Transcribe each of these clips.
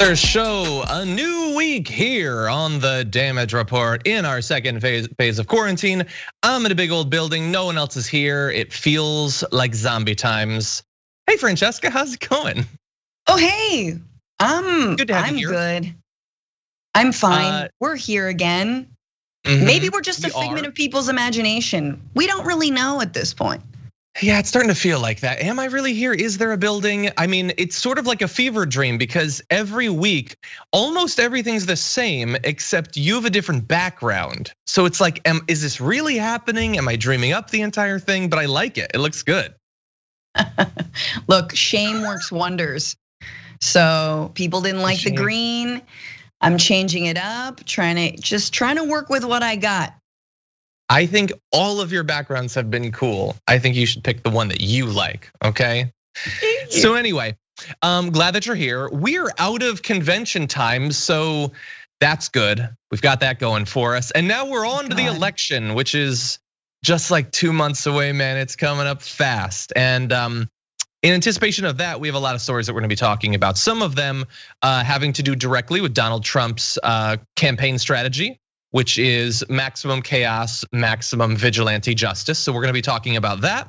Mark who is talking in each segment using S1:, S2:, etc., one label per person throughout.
S1: Their show, a new week here on the Damage Report in our second phase of quarantine. I'm in a big old building, no one else is here. It feels like zombie times. Hey Francesca, how's it going?
S2: Oh hey,
S1: Good to have
S2: I'm
S1: you here.
S2: good. I'm fine. We're here again. Maybe we're just a figment of people's imagination. We don't really know at this point.
S1: Yeah, it's starting to feel like that. Am I really here? Is there a building? I mean, it's sort of like a fever dream because every week, almost everything's the same except you have a different background. So it's like, is this really happening? Am I dreaming up the entire thing? But I like it, it looks good.
S2: Look, shame works wonders. So people didn't like the green. I'm changing it up, trying to work with what I got.
S1: I think all of your backgrounds have been cool. I think you should pick the one that you like, okay? So anyway, I'm glad that you're here. We're out of convention time, so that's good. We've got that going for us. And now we're on to the election, which is just like 2 months away, man. It's coming up fast. And in anticipation of that, we have a lot of stories that we're gonna be talking about. Some of them having to do directly with Donald Trump's campaign strategy, which is maximum chaos, maximum vigilante justice. So we're gonna be talking about that.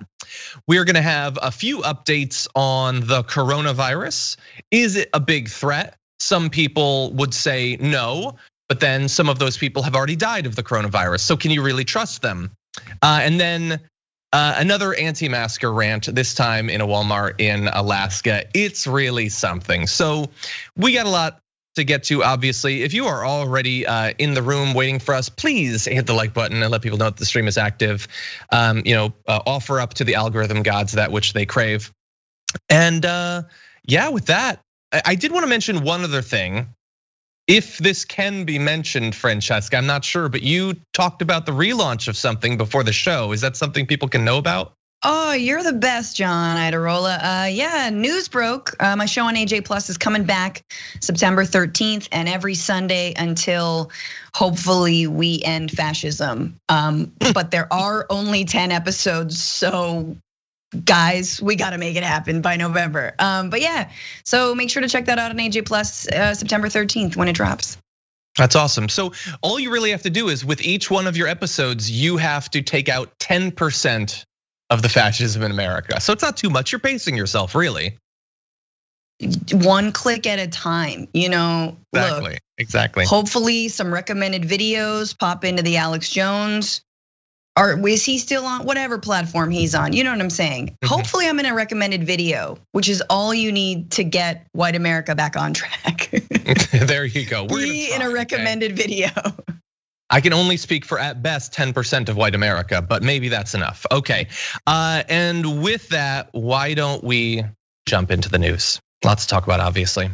S1: We're gonna have a few updates on the coronavirus. Is it a big threat? Some people would say no, but then some of those people have already died of the coronavirus. So can you really trust them? And then another anti-masker rant, this time in a Walmart in Alaska. It's really something. So we got a lot to get to, obviously. If you are already in the room waiting for us, please hit the like button and let people know that the stream is active. Offer up to the algorithm gods that which they crave. And yeah, with that, I did want to mention one other thing. If this can be mentioned, Francesca, I'm not sure, but you talked about the relaunch of something before the show. Is that something people can know about?
S2: Oh, you're the best, John Idarola. Yeah, news broke. My show on AJ Plus is coming back September 13th, and every Sunday until hopefully we end fascism. But there are only 10 episodes, so guys, we gotta make it happen by November. But yeah, so make sure to check that out on AJ Plus September 13th when it drops.
S1: That's awesome. So all you really have to do is with each one of your episodes, you have to take out 10% of the fascism in America. So it's not too much, you're pacing yourself, really.
S2: One click at a time,
S1: Exactly, exactly.
S2: Hopefully some recommended videos pop into the Alex Jones. Or is he still on whatever platform he's on? You know what I'm saying? Hopefully I'm in a recommended video, which is all you need to get white America back on track.
S1: There you go.
S2: We're in a recommended video.
S1: I can only speak for at best 10% of white America, but maybe that's enough. Okay, and with that, why don't we jump into the news? Lots to talk about, obviously.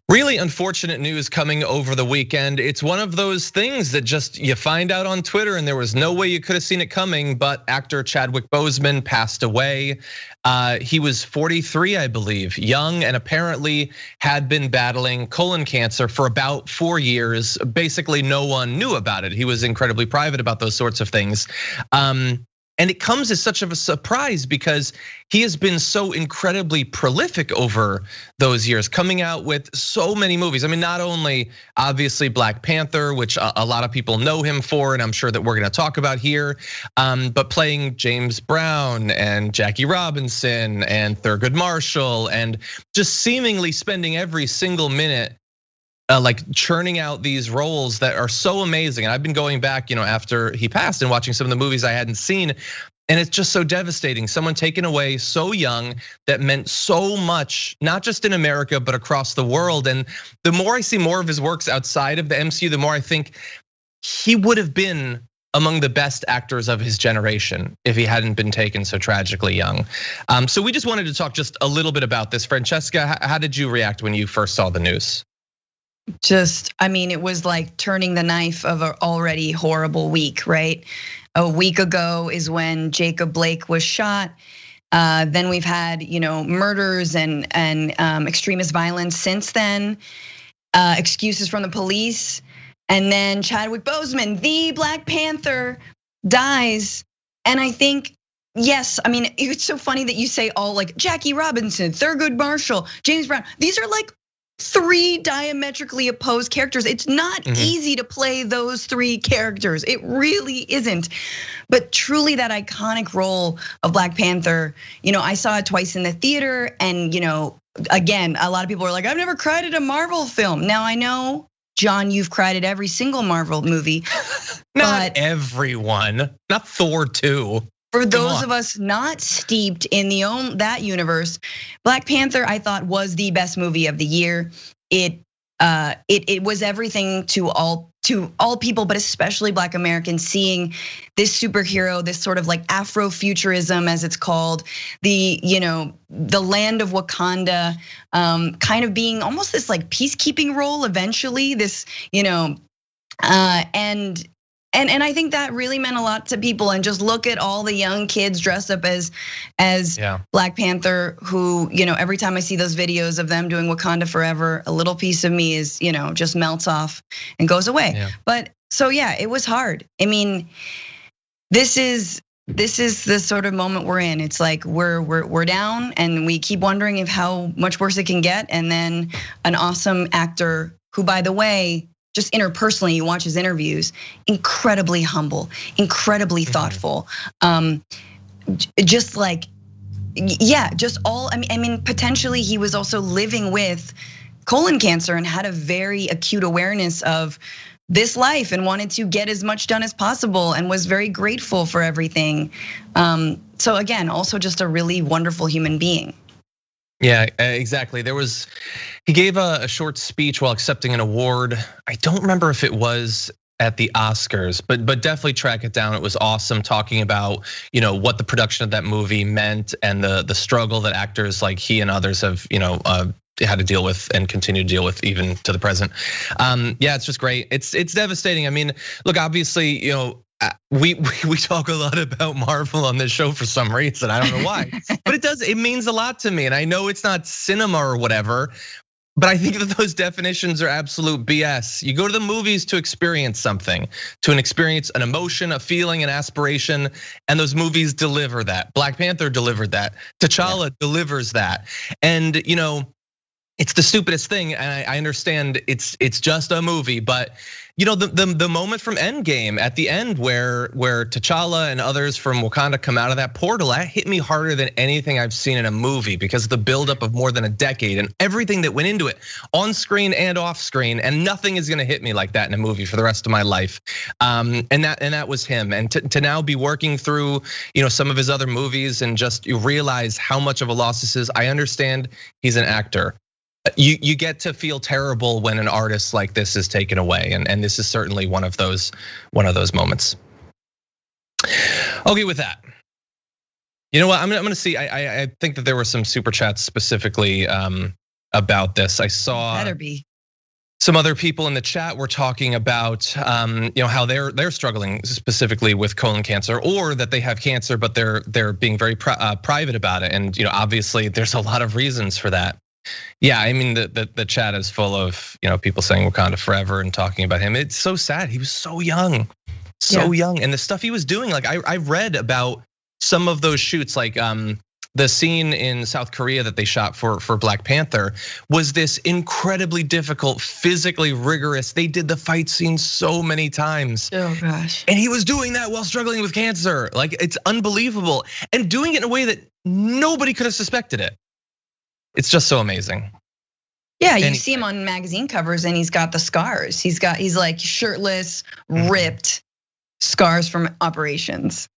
S1: Really unfortunate news coming over the weekend. It's one of those things that just you find out on Twitter and there was no way you could have seen it coming, but actor Chadwick Boseman passed away. He was 43, I believe, young, and apparently had been battling colon cancer for about 4 years. Basically, no one knew about it. He was incredibly private about those sorts of things. And it comes as such of a surprise because he has been so incredibly prolific over those years, coming out with so many movies. I mean, not only obviously Black Panther, which a lot of people know him for, and I'm sure that we're gonna talk about here, but playing James Brown and Jackie Robinson and Thurgood Marshall, and just seemingly spending every single minute like churning out these roles that are so amazing. And I've been going back, after he passed and watching some of the movies I hadn't seen. And it's just so devastating. Someone taken away so young that meant so much, not just in America, but across the world. And the more I see more of his works outside of the MCU, the more I think he would have been among the best actors of his generation if he hadn't been taken so tragically young. So we just wanted to talk just a little bit about this. Francesca, how did you react when you first saw the news?
S2: It was like turning the knife of an already horrible week, right? A week ago is when Jacob Blake was shot. Then we've had, murders and extremist violence since then, excuses from the police. And then Chadwick Boseman, the Black Panther, dies. And I think, yes, it's so funny that you say all like Jackie Robinson, Thurgood Marshall, James Brown. These are like three diametrically opposed characters. It's not easy to play those three characters. It really isn't. But truly that iconic role of Black Panther, I saw it twice in the theater, and again, a lot of people are like, I've never cried at a Marvel film. Now I know, John, you've cried at every single Marvel movie.
S1: Not everyone, not Thor 2.
S2: For those of us not steeped in that universe, Black Panther, I thought, was the best movie of the year. It was everything to all people, but especially Black Americans, seeing this superhero, this sort of like Afrofuturism, as it's called, the land of Wakanda, kind of being almost this like peacekeeping role eventually. This, And I think that really meant a lot to people. And just look at all the young kids dressed up as Black Panther, who, every time I see those videos of them doing Wakanda Forever, a little piece of me is, just melts off and goes away.
S1: Yeah.
S2: But so yeah, it was hard. I mean, this is the sort of moment we're in. It's like we're down, and we keep wondering if how much worse it can get. And then an awesome actor who, by the way, just interpersonally, you watch his interviews, incredibly humble, incredibly thoughtful. Just like, I mean, potentially he was also living with colon cancer and had a very acute awareness of this life and wanted to get as much done as possible and was very grateful for everything. So again, also just a really wonderful human being.
S1: Yeah, exactly. He gave a short speech while accepting an award. I don't remember if it was at the Oscars, but definitely track it down. It was awesome, talking about what the production of that movie meant and the struggle that actors like he and others have had to deal with and continue to deal with even to the present. Yeah, it's just great. It's devastating. I mean, look, obviously, we talk a lot about Marvel on this show for some reason. I don't know why, but it means a lot to me. And I know it's not cinema or whatever, but I think that those definitions are absolute BS. You go to the movies to experience something, to experience an emotion, a feeling, an aspiration, and those movies deliver that. Black Panther delivered that. T'Challa delivers that. And it's the stupidest thing, and I understand it's just a movie, but the moment from Endgame at the end where T'Challa and others from Wakanda come out of that portal, that hit me harder than anything I've seen in a movie, because of the buildup of more than a decade and everything that went into it, on screen and off screen, and nothing is gonna hit me like that in a movie for the rest of my life. And that was him. And to now be working through some of his other movies and just you realize how much of a loss this is. I understand he's an actor. You get to feel terrible when an artist like this is taken away, and this is certainly one of those moments. Okay, with that, you know what? I'm gonna see. I think that there were some super chats specifically about this. I saw
S2: better be.
S1: Some other people in the chat were talking about how they're struggling specifically with colon cancer, or that they have cancer, but they're being very private about it. And obviously there's a lot of reasons for that. Yeah, I mean the chat is full of people saying Wakanda Forever and talking about him. It's so sad. He was so young, young, and the stuff he was doing. Like I read about some of those shoots, like the scene in South Korea that they shot for Black Panther was this incredibly difficult, physically rigorous. They did the fight scene so many times.
S2: Oh gosh.
S1: And he was doing that while struggling with cancer. Like, it's unbelievable, and doing it in a way that nobody could have suspected it. It's just so amazing.
S2: Yeah, you see him on magazine covers and he's got the scars. He's like shirtless, ripped scars from operations.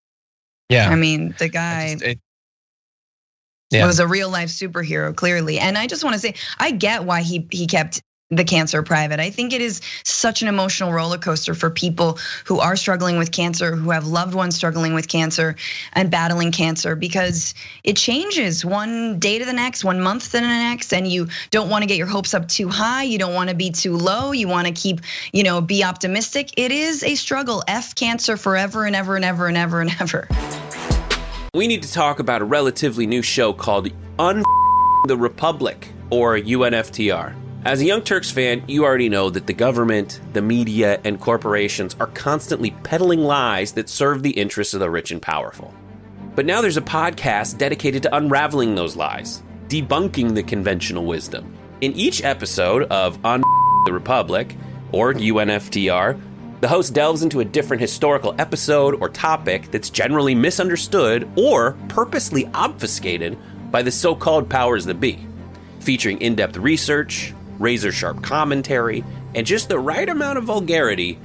S1: Yeah.
S2: I mean, the guy was a real life superhero, clearly. And I just want to say, I get why he kept the cancer private. I think it is such an emotional roller coaster for people who are struggling with cancer, who have loved ones struggling with cancer and battling cancer, because it changes one day to the next, 1 month to the next, and you don't want to get your hopes up too high. You don't want to be too low. You want to keep, be optimistic. It is a struggle. F cancer forever and ever and ever and ever and ever.
S3: We need to talk about a relatively new show called the Republic, or UNFTR. As a Young Turks fan, you already know that the government, the media, and corporations are constantly peddling lies that serve the interests of the rich and powerful. But now there's a podcast dedicated to unraveling those lies, debunking the conventional wisdom. In each episode of On the Republic, or UNFTR, the host delves into a different historical episode or topic that's generally misunderstood or purposely obfuscated by the so-called powers that be, featuring in-depth research, razor-sharp commentary, and just the right amount of vulgarity.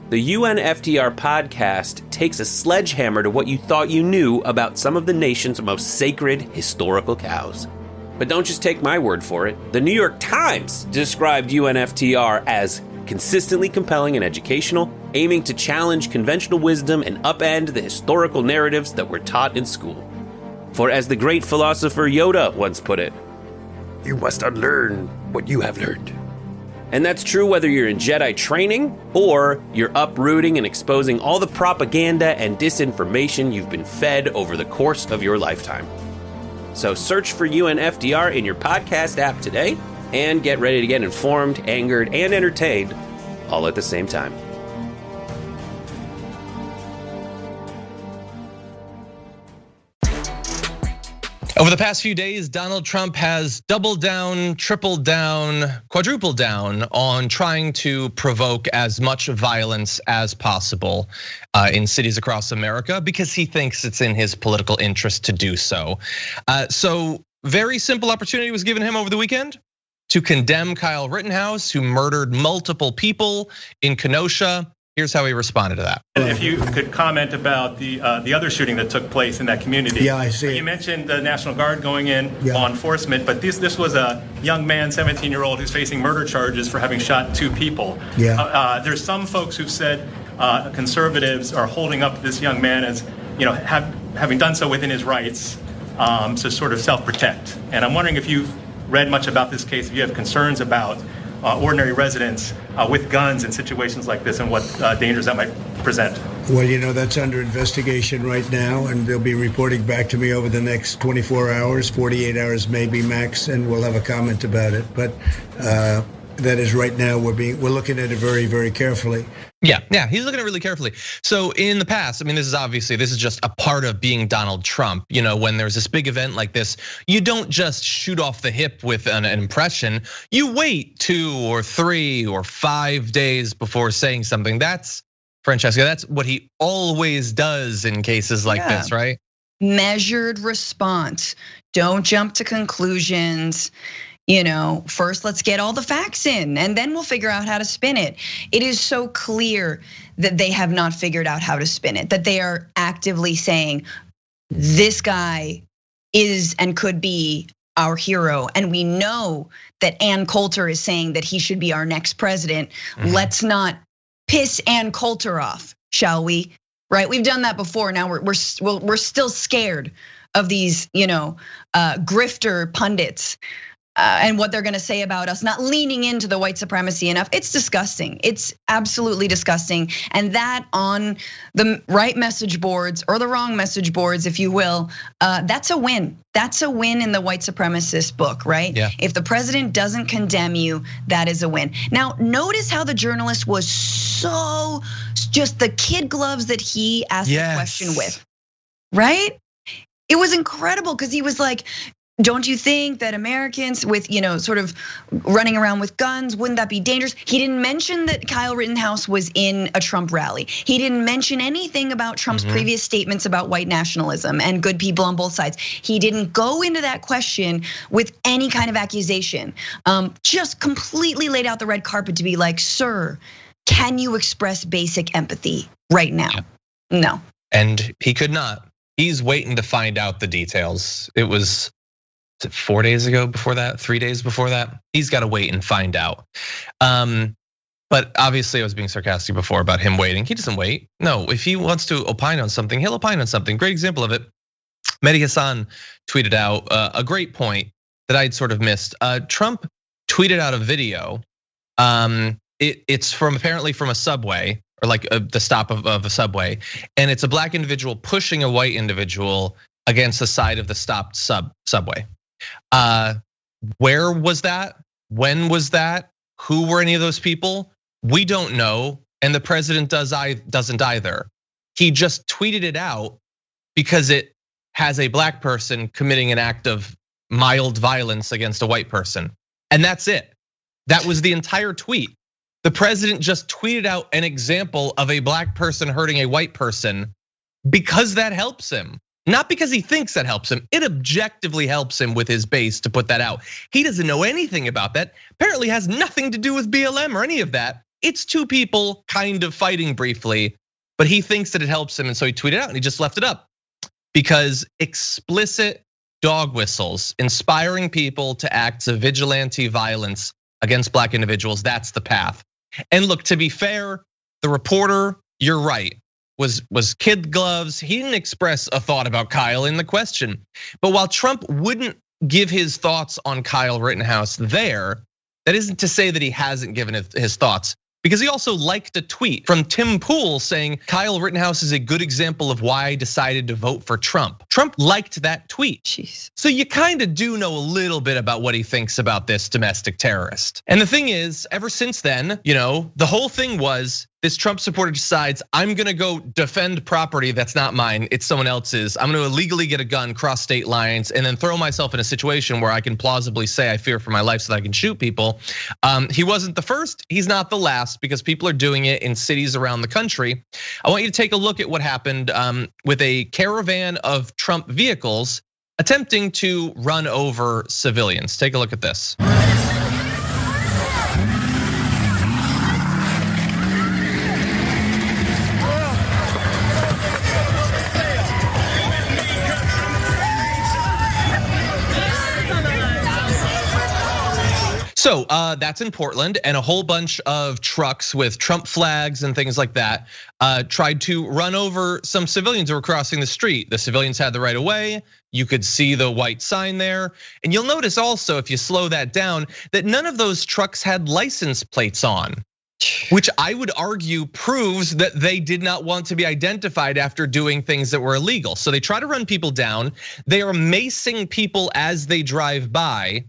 S3: The UNFTR podcast takes a sledgehammer to what you thought you knew about some of the nation's most sacred historical cows. But don't just take my word for it. The New York Times described UNFTR as consistently compelling and educational, aiming to challenge conventional wisdom and upend the historical narratives that were taught in school. For as the great philosopher Yoda once put it, you must unlearn what you have learned. And that's true whether you're in Jedi training or you're uprooting and exposing all the propaganda and disinformation you've been fed over the course of your lifetime. So search for UNFTR in your podcast app today and get ready to get informed, angered, and entertained all at the same time.
S1: Over the past few days, Donald Trump has doubled down, tripled down, quadrupled down on trying to provoke as much violence as possible in cities across America because he thinks it's in his political interest to do so. So very simple opportunity was given him over the weekend to condemn Kyle Rittenhouse, who murdered multiple people in Kenosha. Here's how he responded to that.
S4: If you could comment about the other shooting that took place in that community.
S5: Yeah, I see.
S4: You mentioned the National Guard going in, law enforcement, but this was a young man, 17-year-old, who's facing murder charges for having shot 2 people.
S5: Yeah.
S4: There's some folks who've said conservatives are holding up this young man as, having done so within his rights to sort of self-protect. And I'm wondering if you've read much about this case, if you have concerns about ordinary residents with guns in situations like this and what dangers that might present.
S5: Well, that's under investigation right now, and they'll be reporting back to me over the next 24 hours, 48 hours maybe max, and we'll have a comment about it. But that is right now we're looking at it very, very carefully.
S1: Yeah, he's looking at it really carefully. So in the past, this is just a part of being Donald Trump. When there's this big event like this, you don't just shoot off the hip with an impression. You wait 2 or 3 or 5 days before saying something. That's Francesca. That's what he always does in cases like this, right?
S2: Measured response. Don't jump to conclusions. First let's get all the facts in and then we'll figure out how to spin it. It is so clear that they have not figured out how to spin it, that they are actively saying this guy is and could be our hero. And we know that Ann Coulter is saying that he should be our next president. Mm-hmm. Let's not piss Ann Coulter off, shall we? Right? We've done that before. Now we're still scared of these, grifter pundits. And what they're gonna say about us, not leaning into the white supremacy enough. It's disgusting. It's absolutely disgusting. And that on the right message boards or the wrong message boards, if you will, that's a win. That's a win in the white supremacist book, right?
S1: Yeah.
S2: If the president doesn't condemn you, that is a win. Now, notice how the journalist was so, just the kid gloves that he asked the question with, right? It was incredible because he was like, don't you think that Americans with, sort of running around with guns, wouldn't that be dangerous? He didn't mention that Kyle Rittenhouse was in a Trump rally. He didn't mention anything about Trump's previous statements about white nationalism and good people on both sides. He didn't go into that question with any kind of accusation. Just completely laid out the red carpet to be like, sir, can you express basic empathy right now? Yeah. No.
S1: And he could not. He's waiting to find out the details. It was 4 days ago before that, 3 days before that. He's got to wait and find out. But obviously I was being sarcastic before about him waiting. He doesn't wait. No, if he wants to opine on something, he'll opine on something. Great example of it. Mehdi Hassan tweeted out a great point that I'd sort of missed. Trump tweeted out a video. It's apparently from a subway or like the stop of a subway. And it's a black individual pushing a white individual against the side of the stopped subway. Where was that? When was that? Who were any of those people? We don't know, and the president doesn't either. He just tweeted it out because it has a black person committing an act of mild violence against a white person. And that's it. That was the entire tweet. The president just tweeted out an example of a black person hurting a white person because that helps him. Not because he thinks that helps him. It objectively helps him with his base to put that out. He doesn't know anything about that. Apparently has nothing to do with BLM or any of that. It's two people kind of fighting briefly, but he thinks that it helps him. And so he tweeted out and he just left it up because explicit dog whistles, inspiring people to acts of vigilante violence against black individuals, that's the path. And look, to be fair, the reporter, you're right, was kid gloves. He didn't express a thought about Kyle in the question. But while Trump wouldn't give his thoughts on Kyle Rittenhouse there, that isn't to say that he hasn't given his thoughts. Because he also liked a tweet from Tim Pool saying Kyle Rittenhouse is a good example of why I decided to vote for Trump. Trump liked that tweet.
S2: Jeez.
S1: So you kind of do know a little bit about what he thinks about this domestic terrorist. And the thing is, ever since then, the whole thing was this Trump supporter decides I'm gonna go defend property that's not mine, it's someone else's. I'm gonna illegally get a gun, cross state lines, and then throw myself in a situation where I can plausibly say I fear for my life so that I can shoot people. He wasn't the first, he's not the last, because people are doing it in cities around the country. I want you to take a look at what happened with a caravan of Trump vehicles attempting to run over civilians. Take a look at this. So that's in Portland, and a whole bunch of trucks with Trump flags and things like that tried to run over some civilians who were crossing the street. The civilians had the right of way. You could see the white sign there. And you'll notice also, if you slow that down, that none of those trucks had license plates on, which I would argue proves that they did not want to be identified after doing things that were illegal. So they try to run people down. They are macing people as they drive by.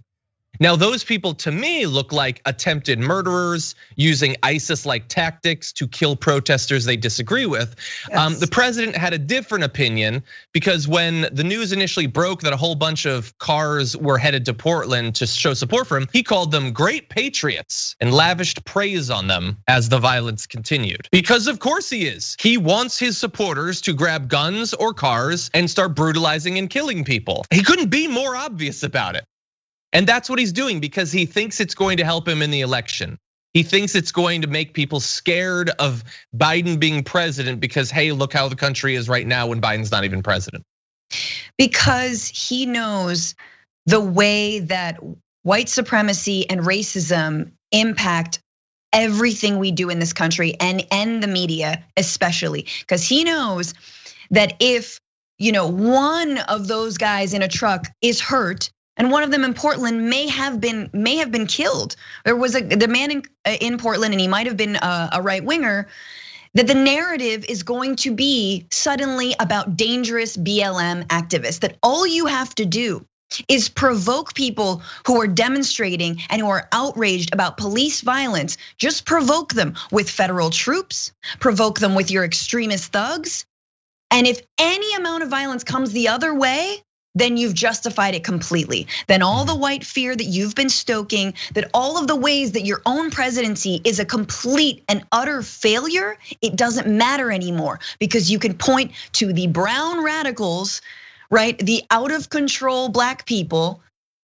S1: Now, those people to me look like attempted murderers using ISIS-like tactics to kill protesters they disagree with. Yes. The president had a different opinion because when the news initially broke that a whole bunch of cars were headed to Portland to show support for him, he called them great patriots and lavished praise on them as the violence continued. Because of course he is. He wants his supporters to grab guns or cars and start brutalizing and killing people. He couldn't be more obvious about it. And that's what he's doing because he thinks it's going to help him in the election. He thinks it's going to make people scared of Biden being president because, hey, look how the country is right now when Biden's not even president.
S2: Because he knows the way that white supremacy and racism impact everything we do in this country and the media especially. Because he knows that if one of those guys in a truck is hurt, and one of them in Portland may have been killed. There was the man in Portland, and he might have been a right winger. That the narrative is going to be suddenly about dangerous BLM activists. That all you have to do is provoke people who are demonstrating and who are outraged about police violence. Just provoke them with federal troops. Provoke them with your extremist thugs. And if any amount of violence comes the other way, then you've justified it completely. Then all the white fear that you've been stoking, that all of the ways that your own presidency is a complete and utter failure, it doesn't matter anymore because you can point to the brown radicals, right? The out of control black people,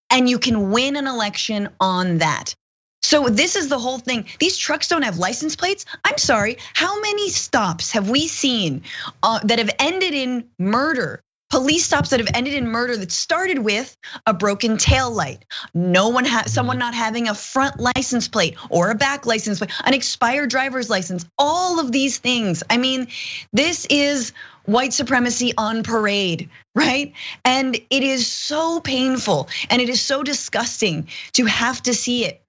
S2: and you can win an election on that. So this is the whole thing. These trucks don't have license plates. I'm sorry, how many stops have we seen that have ended in murder? Police stops that have ended in murder that started with a broken tail light. Someone not having a front license plate or a back license plate, an expired driver's license, all of these things. I mean, this is white supremacy on parade, right? And it is so painful and it is so disgusting to have to see it.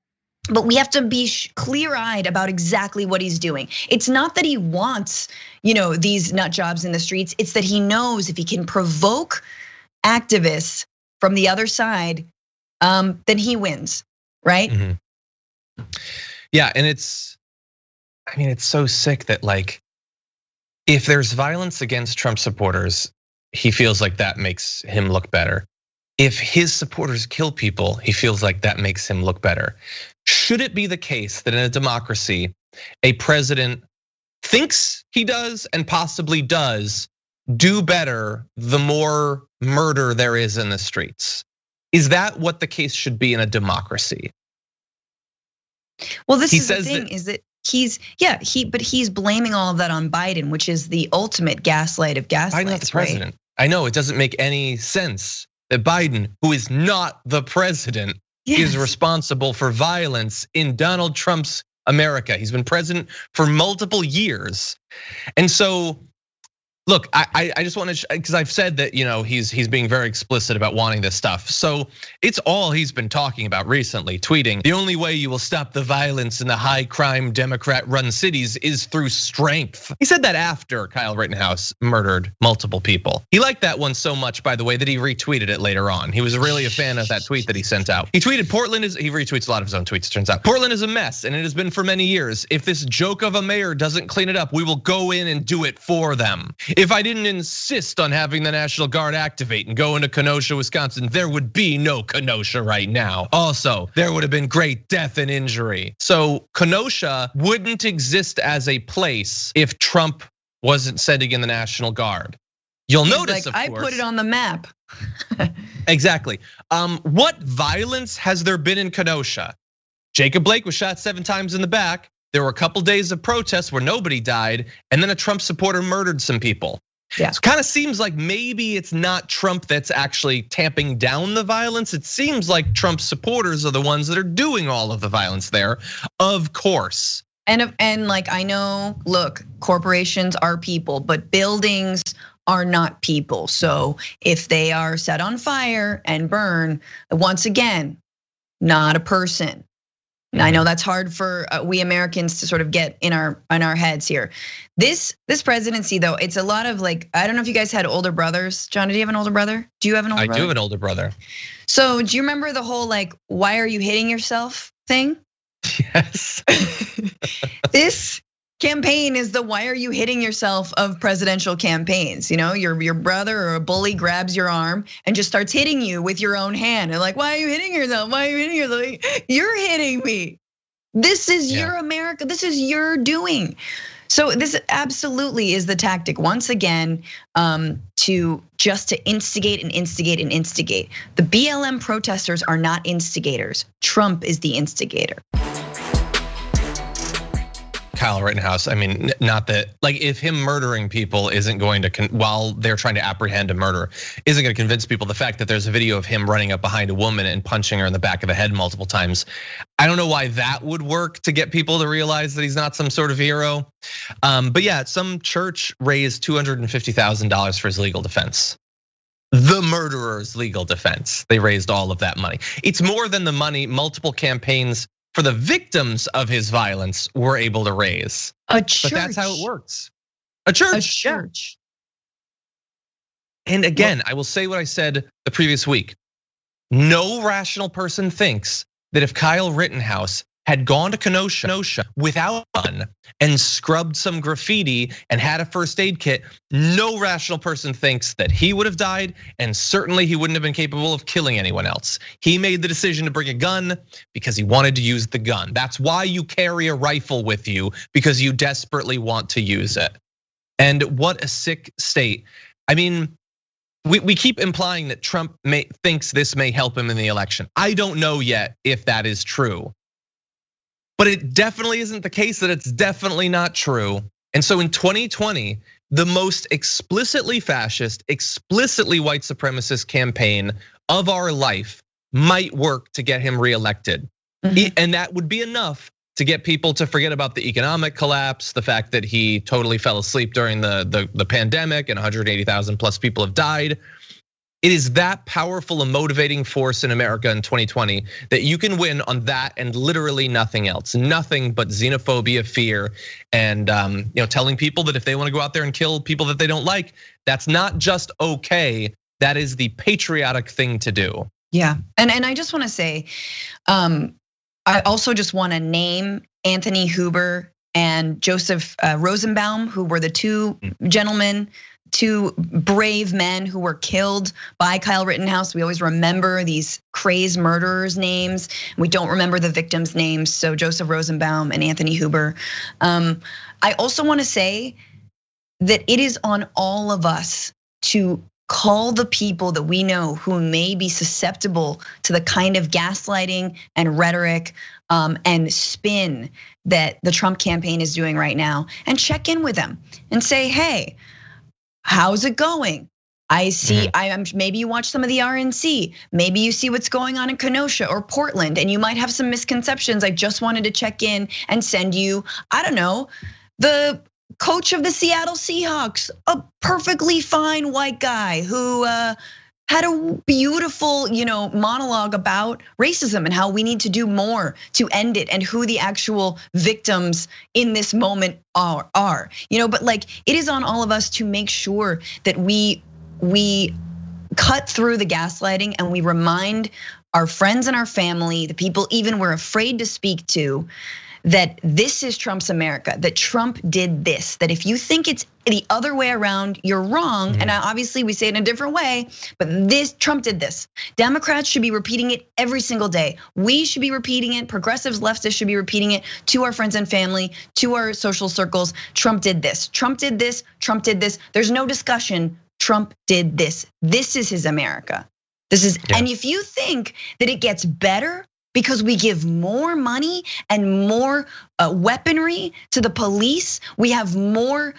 S2: But we have to be clear-eyed about exactly what he's doing. It's not that he wants, these nut jobs in the streets. It's that he knows if he can provoke activists from the other side, then he wins, right?
S1: Mm-hmm. Yeah, and it's so sick that if there's violence against Trump supporters, he feels like that makes him look better. if his supporters kill people, he feels like that makes him look better. Should it be the case that in a democracy, a president thinks he does and possibly does do better the more murder there is in the streets? Is that what the case should be in a democracy?
S2: Well, this is the thing, is that but he's blaming all of that on Biden, which is the ultimate gaslight of gaslights.
S1: Biden's not the president. Right? I know, it doesn't make any sense that Biden, who is not the president, is responsible for violence in Donald Trump's America. He's been president for multiple years. And so, look, I just want to, because I've said that he's being very explicit about wanting this stuff. So it's all he's been talking about recently, tweeting, the only way you will stop the violence in the high crime Democrat run cities is through strength. He said that after Kyle Rittenhouse murdered multiple people. He liked that one so much, by the way, that he retweeted it later on. He was really a fan of that tweet that he sent out. He tweeted, he retweets a lot of his own tweets, it turns out. Portland is a mess, and it has been for many years. If this joke of a mayor doesn't clean it up, we will go in and do it for them. If I didn't insist on having the National Guard activate and go into Kenosha, Wisconsin, there would be no Kenosha right now. Also, there would have been great death and injury. So Kenosha wouldn't exist as a place if Trump wasn't sending in the National Guard. You'll notice, of course,
S2: I put it on the map.
S1: Exactly. What violence has there been in Kenosha? Jacob Blake was shot 7 times in the back. There were a couple days of protests where nobody died, and then a Trump supporter murdered some people.
S2: Yeah.
S1: So it kind of seems like maybe it's not Trump that's actually tamping down the violence. It seems like Trump supporters are the ones that are doing all of the violence there, of course.
S2: And like, I know, look, corporations are people, but buildings are not people. So if they are set on fire and burn, once again, not a person. I know that's hard for we Americans to sort of get in our heads here. This presidency, though, it's a lot of like, I don't know if you guys had older brothers. John, do you have an older brother? Do you have an older brother?
S1: I do have an older brother.
S2: So do you remember the whole like, why are you hitting yourself thing?
S1: Yes.
S2: This campaign is the why are you hitting yourself of presidential campaigns. Your brother or a bully grabs your arm and just starts hitting you with your own hand. And like, why are you hitting yourself? Why are you hitting yourself? You're hitting me. This is your America. This is your doing. So this absolutely is the tactic once again to instigate and instigate and instigate. The BLM protesters are not instigators. Trump is the instigator.
S1: Kyle Rittenhouse, I mean, not that, like, if him murdering people isn't going to, while they're trying to apprehend a murderer, isn't going to convince people, the fact that there's a video of him running up behind a woman and punching her in the back of the head multiple times, I don't know why that would work to get people to realize that he's not some sort of hero. But yeah, some church raised $250,000 for his legal defense. The murderer's legal defense. They raised all of that money. It's more than the money multiple campaigns for the victims of his violence were able to raise.
S2: A church.
S1: But that's how it works. A church.
S2: A church.
S1: Yeah. And again, I will say what I said the previous week. No rational person thinks that if Kyle Rittenhouse had gone to Kenosha without a gun and scrubbed some graffiti and had a first aid kit, no rational person thinks that he would have died, and certainly he wouldn't have been capable of killing anyone else. He made the decision to bring a gun because he wanted to use the gun. That's why you carry a rifle with you, because you desperately want to use it. And what a sick state. I mean, we keep implying that Trump thinks this may help him in the election. I don't know yet if that is true. But it definitely isn't the case that it's definitely not true. And so in 2020, the most explicitly fascist, explicitly white supremacist campaign of our life might work to get him reelected. And that would be enough to get people to forget about the economic collapse, the fact that he totally fell asleep during the pandemic and 180,000 plus people have died. It is that powerful a motivating force in America in 2020 that you can win on that and literally nothing else. Nothing but xenophobia, fear, and telling people that if they want to go out there and kill people that they don't like, that's not just okay. That is the patriotic thing to do.
S2: Yeah, and I just want to say, I also just want to name Anthony Huber and Joseph Rosenbaum, who were the two gentlemen two brave men who were killed by Kyle Rittenhouse. We always remember these crazed murderers' names. We don't remember the victims' names. So Joseph Rosenbaum and Anthony Huber. I also want to say that it is on all of us to call the people that we know who may be susceptible to the kind of gaslighting and rhetoric and spin that the Trump campaign is doing right now, and check in with them and say, hey, how's it going? I see, maybe you watch some of the RNC, maybe you see what's going on in Kenosha or Portland, and you might have some misconceptions. I just wanted to check in and send you, I don't know, the coach of the Seattle Seahawks, a perfectly fine white guy who had a beautiful, monologue about racism and how we need to do more to end it, and who the actual victims in this moment are. But like, it is on all of us to make sure that we cut through the gaslighting and we remind our friends and our family, the people even we're afraid to speak to, that this is Trump's America, that Trump did this, that if you think it's the other way around, you're wrong. And obviously we say it in a different way, but Trump did this. Democrats should be repeating it every single day. We should be repeating it, progressives, leftists should be repeating it to our friends and family, to our social circles. Trump did this, Trump did this, Trump did this. There's no discussion, Trump did this. This is his America. And if you think that it gets better because we give more money and more weaponry to the police, we have more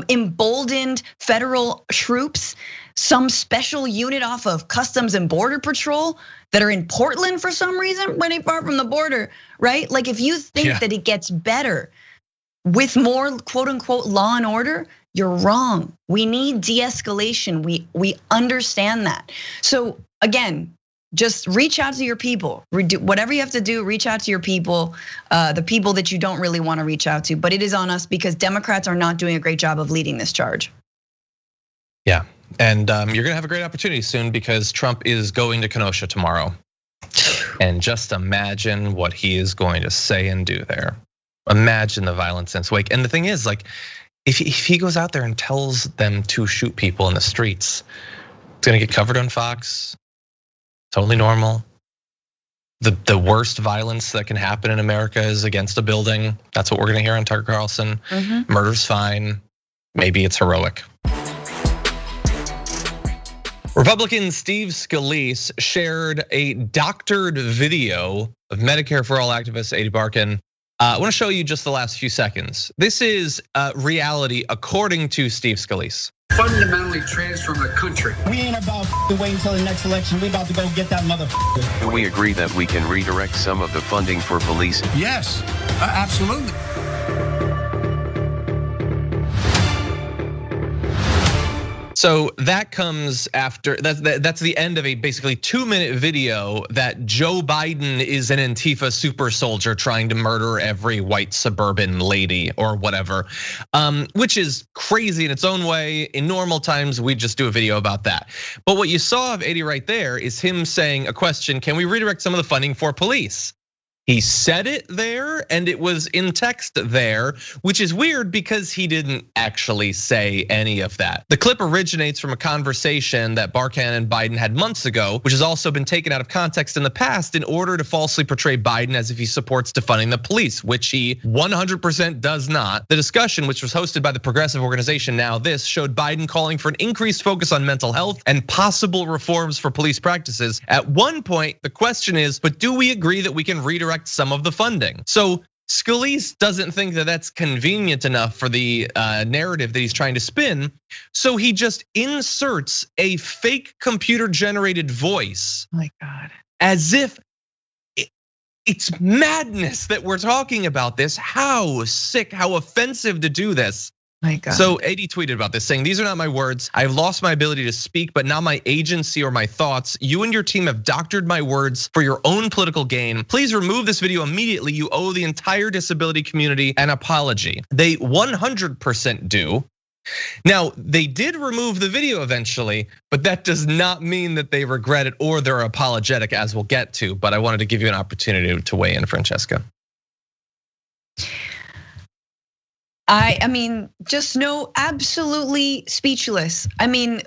S2: emboldened federal troops, some special unit off of Customs and Border Patrol that are in Portland for some reason, pretty far from the border, right? Like, if you think that it gets better with more quote unquote law and order, you're wrong. We need de-escalation. We understand that. So again, just reach out to your people. Whatever you have to do, reach out to your people, the people that you don't really want to reach out to. But it is on us because Democrats are not doing a great job of leading this charge.
S1: Yeah, and you're gonna have a great opportunity soon because Trump is going to Kenosha tomorrow. And just imagine what he is going to say and do there. Imagine the violence in its wake. And the thing is, like, if he goes out there and tells them to shoot people in the streets, it's gonna get covered on Fox. Totally normal. The worst violence that can happen in America is against a building. That's what we're gonna hear on Tucker Carlson. Murder's fine, maybe it's heroic. Republican Steve Scalise shared a doctored video of Medicare for All activist Adi Barkan. I wanna show you just the last few seconds. This is reality according to Steve Scalise.
S6: Fundamentally transform the country.
S7: We ain't about waiting until the next election. We about to go get that motherfucker.
S8: Do we agree that we can redirect some of the funding for police?
S6: Yes, absolutely.
S1: So that comes after, that's the end of a basically 2-minute video that Joe Biden is an Antifa super soldier trying to murder every white suburban lady or whatever, which is crazy in its own way. In normal times, we just do a video about that. But what you saw of Adi right there is him saying a question, can we redirect some of the funding for police? He said it there and it was in text there, which is weird because he didn't actually say any of that. The clip originates from a conversation that Barkan and Biden had months ago, which has also been taken out of context in the past in order to falsely portray Biden as if he supports defunding the police, which he 100% does not. The discussion, which was hosted by the progressive organization Now This, showed Biden calling for an increased focus on mental health and possible reforms for police practices. At one point, the question is, but do we agree that we can redirect some of the funding? So Scalise doesn't think that that's convenient enough for the narrative that he's trying to spin. So he just inserts a fake computer generated voice.
S2: Oh my God.
S1: As if it's madness that we're talking about this. How sick, how offensive to do this.
S2: My God.
S1: So Adi tweeted about this saying, these are not my words. I've lost my ability to speak, but not my agency or my thoughts. You and your team have doctored my words for your own political gain. Please remove this video immediately. You owe the entire disability community an apology. They 100% do. Now, they did remove the video eventually, but that does not mean that they regret it or they're apologetic, as we'll get to. But I wanted to give you an opportunity to weigh in, Francesca.
S2: I mean, just no, absolutely speechless. I mean,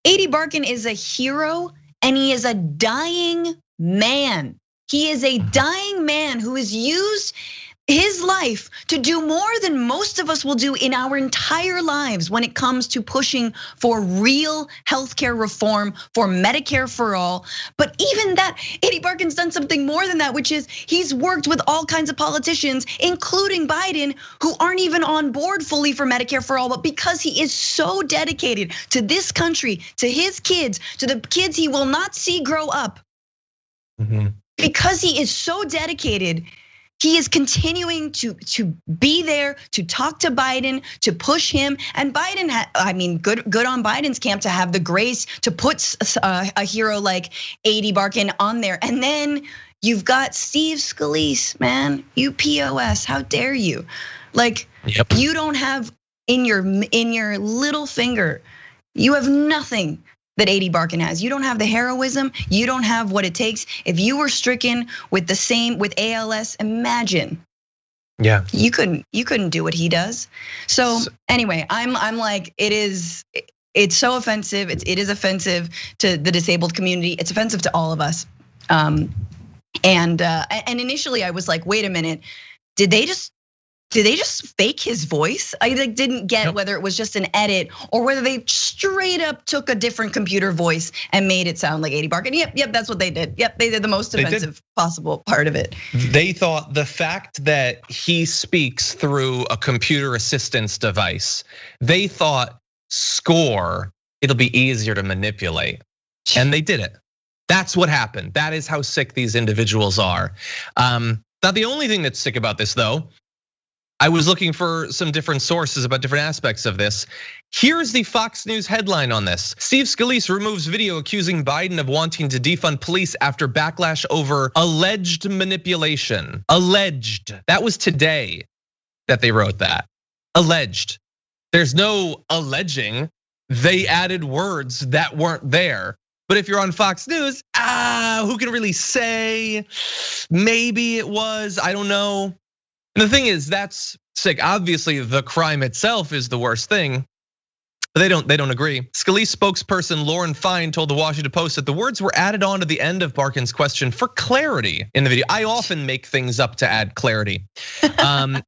S2: A.D. Barkin is a hero and he is a dying man. He is a dying man who has used his life to do more than most of us will do in our entire lives when it comes to pushing for real healthcare reform, for Medicare for all. But even that, A.D. Barkin's done something more than that, which is he's worked with all kinds of politicians, including Biden, who aren't even on board fully for Medicare for all. But because he is so dedicated to this country, to his kids, to the kids he will not see grow up, because he is so dedicated, he is continuing to be there, to talk to Biden, to push him. And Biden, I mean, good on Biden's camp to have the grace to put a hero like A.D. Barkin on there. And then you've got Steve Scalise, man, you POS, how dare you? Like, you don't have in your little finger, you have nothing that A.D. Barkin has. You don't have the heroism, you don't have what it takes. If you were stricken with with ALS, imagine. Yeah. You couldn't do what he does. So anyway, I'm like, it's so offensive. It is offensive to the disabled community. It's offensive to all of us. And initially I was like, wait a minute, did they just fake his voice? I didn't get whether it was just an edit or whether they straight up took a different computer voice and made it sound like A.D. Barkin. Yep, that's what they did. Yep, they did the most offensive possible part of it.
S1: They thought the fact that he speaks through a computer assistance device, they thought, score, it'll be easier to manipulate. And they did it. That's what happened. That is how sick these individuals are. Not the only thing that's sick about this though. I was looking for some different sources about different aspects of this. Here's the Fox News headline on this. Steve Scalise removes video accusing Biden of wanting to defund police after backlash over alleged manipulation. Alleged. That was today that they wrote that. Alleged. There's no alleging. They added words that weren't there. But if you're on Fox News, who can really say? Maybe it was, I don't know. And the thing is, that's sick. Obviously, the crime itself is the worst thing, but they don't agree. Scalise spokesperson Lauren Fine told the Washington Post that the words were added on to the end of Barkin's question for clarity in the video. I often make things up to add clarity.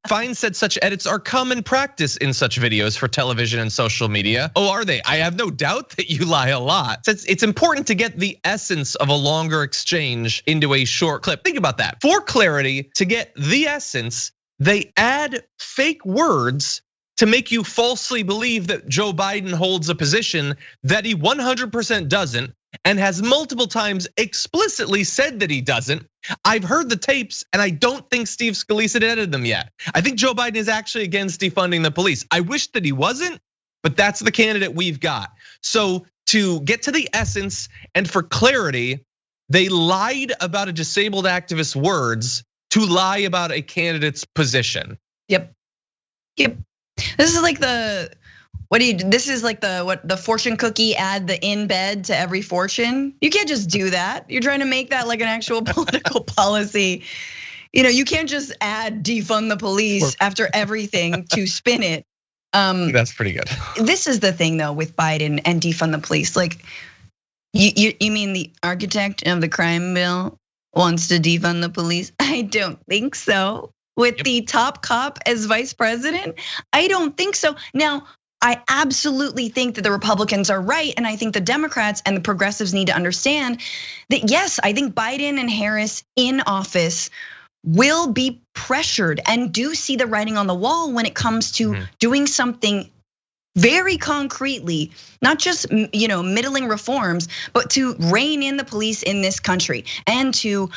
S1: Fine said such edits are common practice in such videos for television and social media. Oh, are they? I have no doubt that you lie a lot. It's important to get the essence of a longer exchange into a short clip. Think about that. For clarity, to get the essence, they add fake words to make you falsely believe that Joe Biden holds a position that he 100% doesn't and has multiple times explicitly said that he doesn't. I've heard the tapes and I don't think Steve Scalise had edited them yet. I think Joe Biden is actually against defunding the police. I wish that he wasn't, but that's the candidate we've got. So to get to the essence and for clarity, they lied about a disabled activist's words to lie about a candidate's position.
S2: Yep. This is like this is like the fortune cookie, add the in bed to every fortune. You can't just do that. You're trying to make that like an actual political policy. You can't just add defund the police after everything to spin it.
S1: That's pretty good.
S2: This is the thing though with Biden and defund the police. Like you mean the architect of the crime bill wants to defund the police? I don't think so. With the top cop as vice president? I don't think so. Now, I absolutely think that the Republicans are right. And I think the Democrats and the progressives need to understand that, yes, I think Biden and Harris in office will be pressured and do see the writing on the wall when it comes to doing something very concretely, not just middling reforms, but to rein in the police in this country and to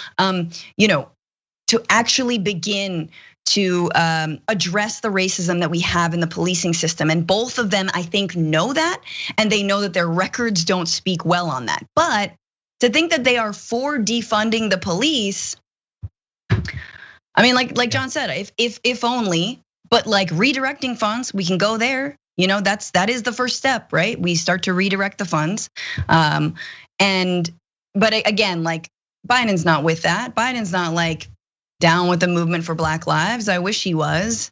S2: to actually begin to address the racism that we have in the policing system. And both of them, I think, know that, and they know that their records don't speak well on that. But to think that they are for defunding the police, I mean, like John said, if only, but like redirecting funds, we can go there. That is the first step, right? We start to redirect the funds. But again, like Biden's not with that. Biden's not like down with the movement for Black lives. I wish he was.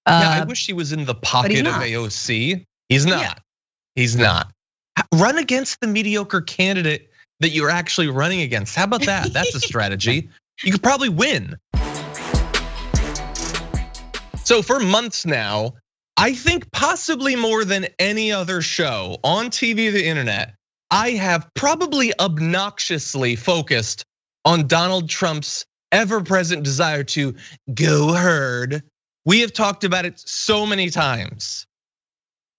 S1: I wish he was in the pocket of AOC. He's not. Yeah. He's not. Run against the mediocre candidate that you're actually running against. How about that? That's a strategy. You could probably win. So for months now, I think possibly more than any other show on TV or the internet, I have probably obnoxiously focused on Donald Trump's ever-present desire to go herd. We have talked about it so many times.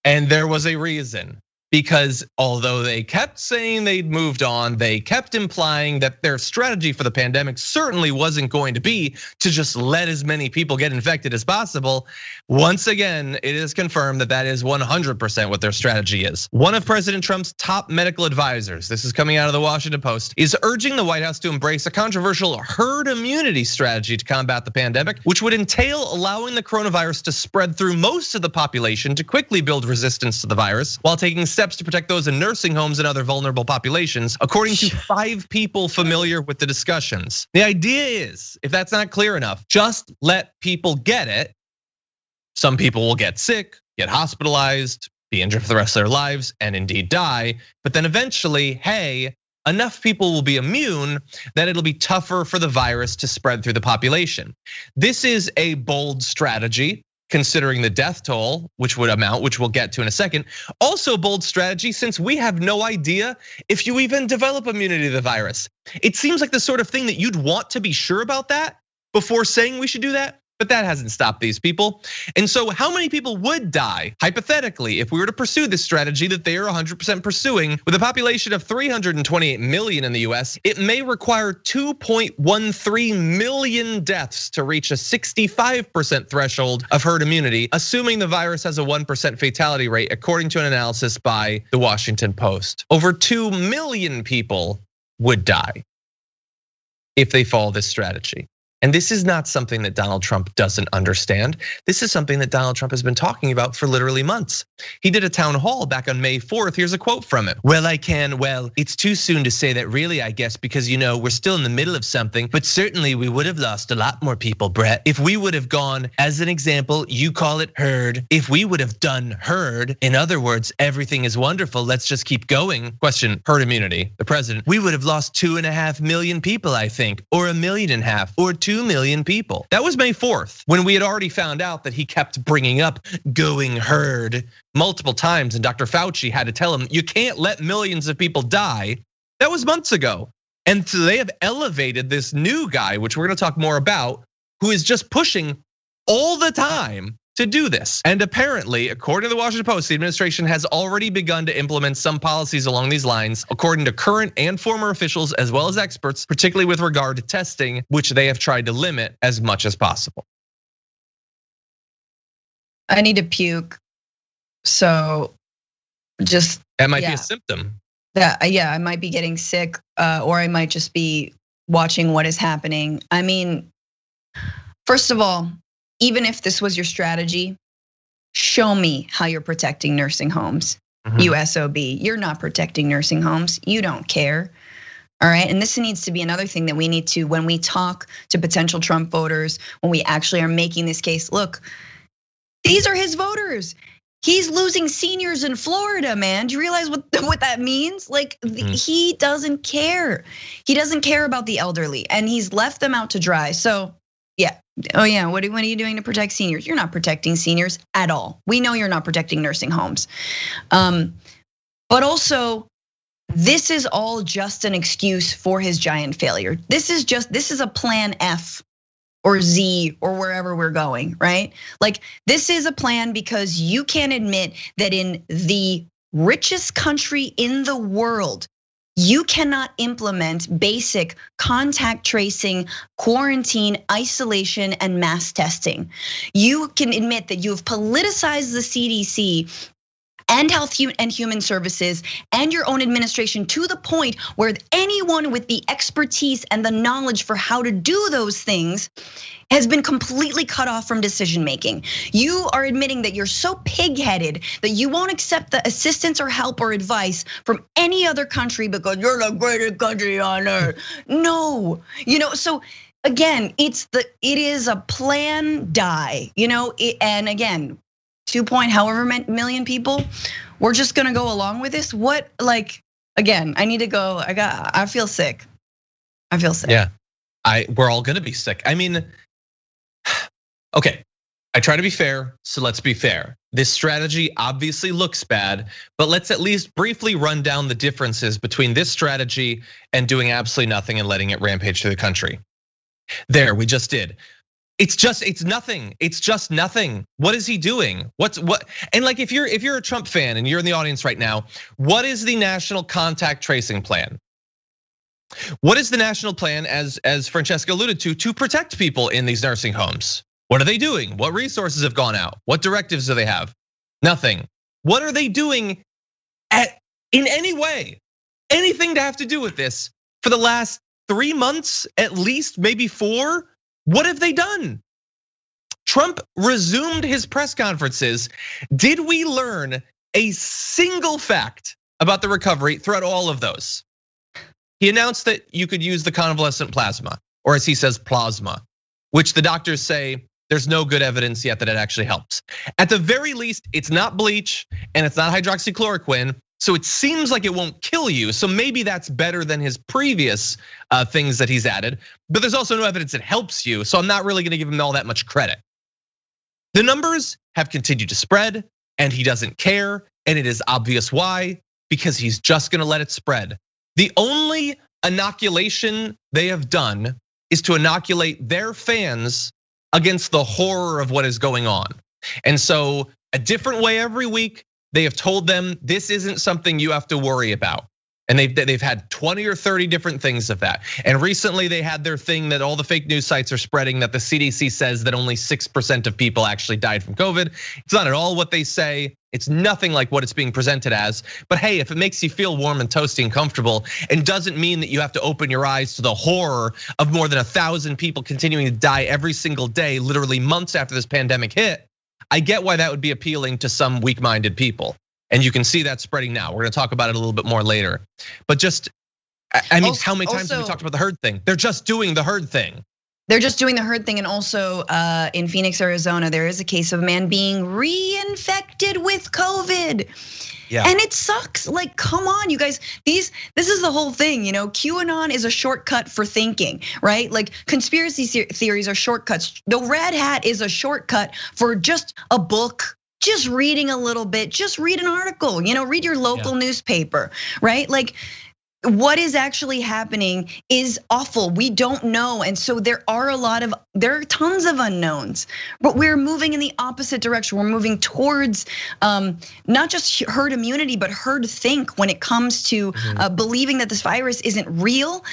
S1: And there was a reason. Because although they kept saying they'd moved on, they kept implying that their strategy for the pandemic certainly wasn't going to be to just let as many people get infected as possible. Once again, it is confirmed that that is 100% what their strategy is. One of President Trump's top medical advisors, this is coming out of the Washington Post, is urging the White House to embrace a controversial herd immunity strategy to combat the pandemic, which would entail allowing the coronavirus to spread through most of the population to quickly build resistance to the virus, while taking steps to protect those in nursing homes and other vulnerable populations, according to 5 people familiar with the discussions. The idea is, if that's not clear enough, just let people get it. Some people will get sick, get hospitalized, be injured for the rest of their lives, and indeed die. But then eventually, hey, enough people will be immune that it'll be tougher for the virus to spread through the population. This is a bold strategy, considering the death toll, which we'll get to in a second. Also bold strategy, since we have no idea if you even develop immunity to the virus. It seems like the sort of thing that you'd want to be sure about that before saying we should do that. But that hasn't stopped these people. And so how many people would die, hypothetically, if we were to pursue this strategy that they are 100% pursuing? With a population of 328 million in the US, it may require 2.13 million deaths to reach a 65% threshold of herd immunity, assuming the virus has a 1% fatality rate, according to an analysis by the Washington Post. Over 2 million people would die if they follow this strategy. And this is not something that Donald Trump doesn't understand. This is something that Donald Trump has been talking about for literally months. He did a town hall back on May 4th. Here's a quote from it. Well, it's too soon to say that really, I guess, because we're still in the middle of something, but certainly we would have lost a lot more people, Brett. If we would have gone, as an example, you call it herd. If we would have done herd, in other words, everything is wonderful, let's just keep going. Question, herd immunity, the president. We would have lost 2.5 million people, I think, or 1.5 million, or 2 million people. That was May 4th, when we had already found out that he kept bringing up going herd multiple times, and Dr. Fauci had to tell him, you can't let millions of people die. That was months ago. And so they have elevated this new guy, which we're gonna talk more about, who is just pushing all the time to do this. And apparently, according to the Washington Post, the administration has already begun to implement some policies along these lines, according to current and former officials, as well as experts, particularly with regard to testing, which they have tried to limit as much as possible.
S2: I need to puke, so just.
S1: That might be a symptom.
S2: I might be getting sick, or I might just be watching what is happening. I mean, first of all, even if this was your strategy, show me how you're protecting nursing homes. You SOB, you're not protecting nursing homes. You don't care. All right, and this needs to be another thing that we need to, when we talk to potential Trump voters, when we actually are making this case, look, these are his voters. He's losing seniors in Florida, man. Do you realize what that means? Like, he doesn't care. He doesn't care about the elderly, and he's left them out to dry. So yeah, oh yeah, what are you doing to protect seniors? You're not protecting seniors at all. We know you're not protecting nursing homes. But also, this is all just an excuse for his giant failure. This is a plan F or Z or wherever we're going, right? Like, this is a plan because you can't admit that in the richest country in the world, you cannot implement basic contact tracing, quarantine, isolation, and mass testing. You can admit that you have politicized the CDC and Health and Human Services and your own administration to the point where anyone with the expertise and the knowledge for how to do those things has been completely cut off from decision making. You are admitting that you're so pig-headed that you won't accept the assistance or help or advice from any other country because you're the greatest country on earth. No, so again, it is a plan die, and again, 2 point however million people, we're just gonna go along with this. What, like, again, I need to go, I feel sick.
S1: Yeah, we're all gonna be sick. I mean, okay, I try to be fair, so let's be fair. This strategy obviously looks bad, but let's at least briefly run down the differences between this strategy and doing absolutely nothing and letting it rampage through the country. There, we just did. It's nothing. It's just nothing. What is he doing? What? And like, if you're a Trump fan and you're in the audience right now, what is the national contact tracing plan? What is the national plan, as Francesca alluded to protect people in these nursing homes? What are they doing? What resources have gone out? What directives do they have? Nothing. What are they doing in any way? Anything to have to do with this for the last 3 months, at least, maybe 4? What have they done? Trump resumed his press conferences. Did we learn a single fact about the recovery throughout all of those? He announced that you could use the convalescent plasma, or as he says, plasma, which the doctors say there's no good evidence yet that it actually helps. At the very least, it's not bleach and it's not hydroxychloroquine, so it seems like it won't kill you. So maybe that's better than his previous things that he's added, but there's also no evidence it helps you, so I'm not really gonna give him all that much credit. The numbers have continued to spread and he doesn't care, and it is obvious why, because he's just gonna let it spread. The only inoculation they have done is to inoculate their fans against the horror of what is going on. And so a different way every week, they have told them this isn't something you have to worry about. And they've had 20 or 30 different things of that. And recently they had their thing that all the fake news sites are spreading, that the CDC says that only 6% of people actually died from COVID. It's not at all what they say. It's nothing like what it's being presented as. But hey, if it makes you feel warm and toasty and comfortable and doesn't mean that you have to open your eyes to the horror of more than 1,000 people continuing to die every single day, literally months after this pandemic hit, I get why that would be appealing to some weak-minded people. And you can see that spreading now. We're gonna talk about it a little bit more later. But just, I mean, how many times have we talked about the herd thing? They're just doing the herd thing.
S2: They're just doing the herd thing. And also in Phoenix, Arizona, there is a case of a man being reinfected with COVID. Yeah. And it sucks. Like, come on, you guys. This is the whole thing. QAnon is a shortcut for thinking, right? Like, conspiracy theories are shortcuts. The red hat is a shortcut for just a book. Just reading a little bit, just read an article, read your local newspaper, right? Like, what is actually happening is awful. We don't know. And so there are tons of unknowns, but we're moving in the opposite direction. We're moving towards not just herd immunity, but herd think when it comes to believing that this virus isn't real.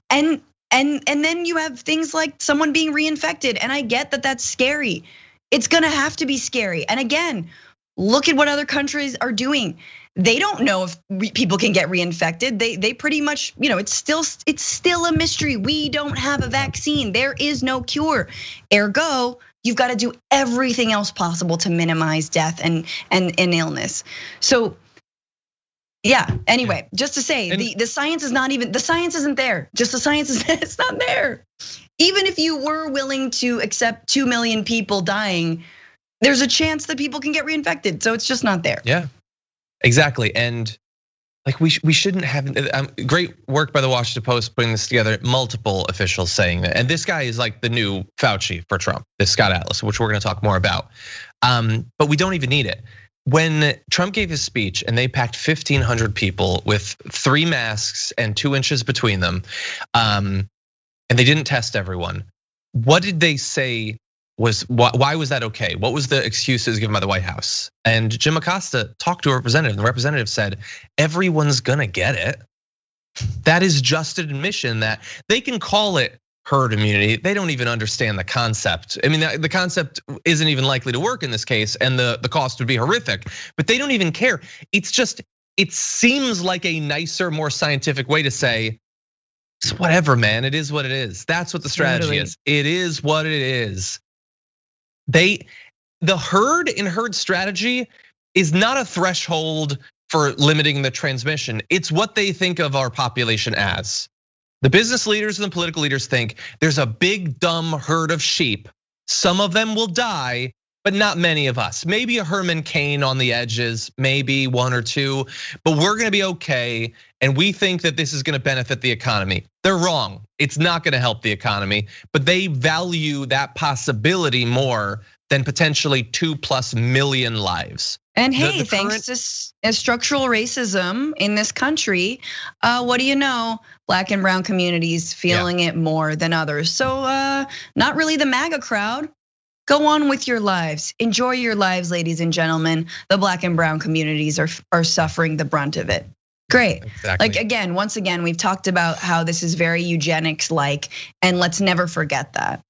S2: And then you have things like someone being reinfected. And I get that that's scary. It's gonna have to be scary. And again, look at what other countries are doing. They don't know if people can get reinfected. They pretty much, it's still a mystery. We don't have a vaccine. There is no cure. Ergo, you've got to do everything else possible to minimize death and illness. So yeah, anyway, just to say, the science is not even, the science isn't there. Just the science is it's not there. Even if you were willing to accept 2 million people dying, there's a chance that people can get reinfected. So it's just not there.
S1: Yeah, exactly. And like, we shouldn't have, great work by the Washington Post putting this together, multiple officials saying that. And this guy is like the new Fauci for Trump, this Scott Atlas, which we're gonna talk more about. But we don't even need it. When Trump gave his speech and they packed 1,500 people with 3 masks and 2 inches between them, and they didn't test everyone, what did they say why was that okay? What was the excuses given by the White House? And Jim Acosta talked to a representative, and the representative said, everyone's gonna get it. That is just an admission that they can call it herd immunity. They don't even understand the concept. I mean, the concept isn't even likely to work in this case, and the cost would be horrific, but they don't even care. It's just, it seems like a nicer, more scientific way to say, it's whatever, man, it is what it is. That's what the strategy is. It is what it is. The herd strategy is not a threshold for limiting the transmission. It's what they think of our population as. The business leaders and the political leaders think there's a big dumb herd of sheep. Some of them will die, but not many of us. Maybe a Herman Cain on the edges, maybe one or two, but we're gonna be okay. And we think that this is gonna benefit the economy. They're wrong. It's not gonna help the economy, but they value that possibility more than potentially 2+ million lives.
S2: And hey, thanks to structural racism in this country, what do you know? Black and brown communities feeling it more than others. So not really the MAGA crowd. Go on with your lives. Enjoy your lives, ladies and gentlemen. The Black and brown communities are suffering the brunt of it. Great.
S1: Exactly.
S2: Like again, once again, we've talked about how this is very eugenics-like, and let's never forget that.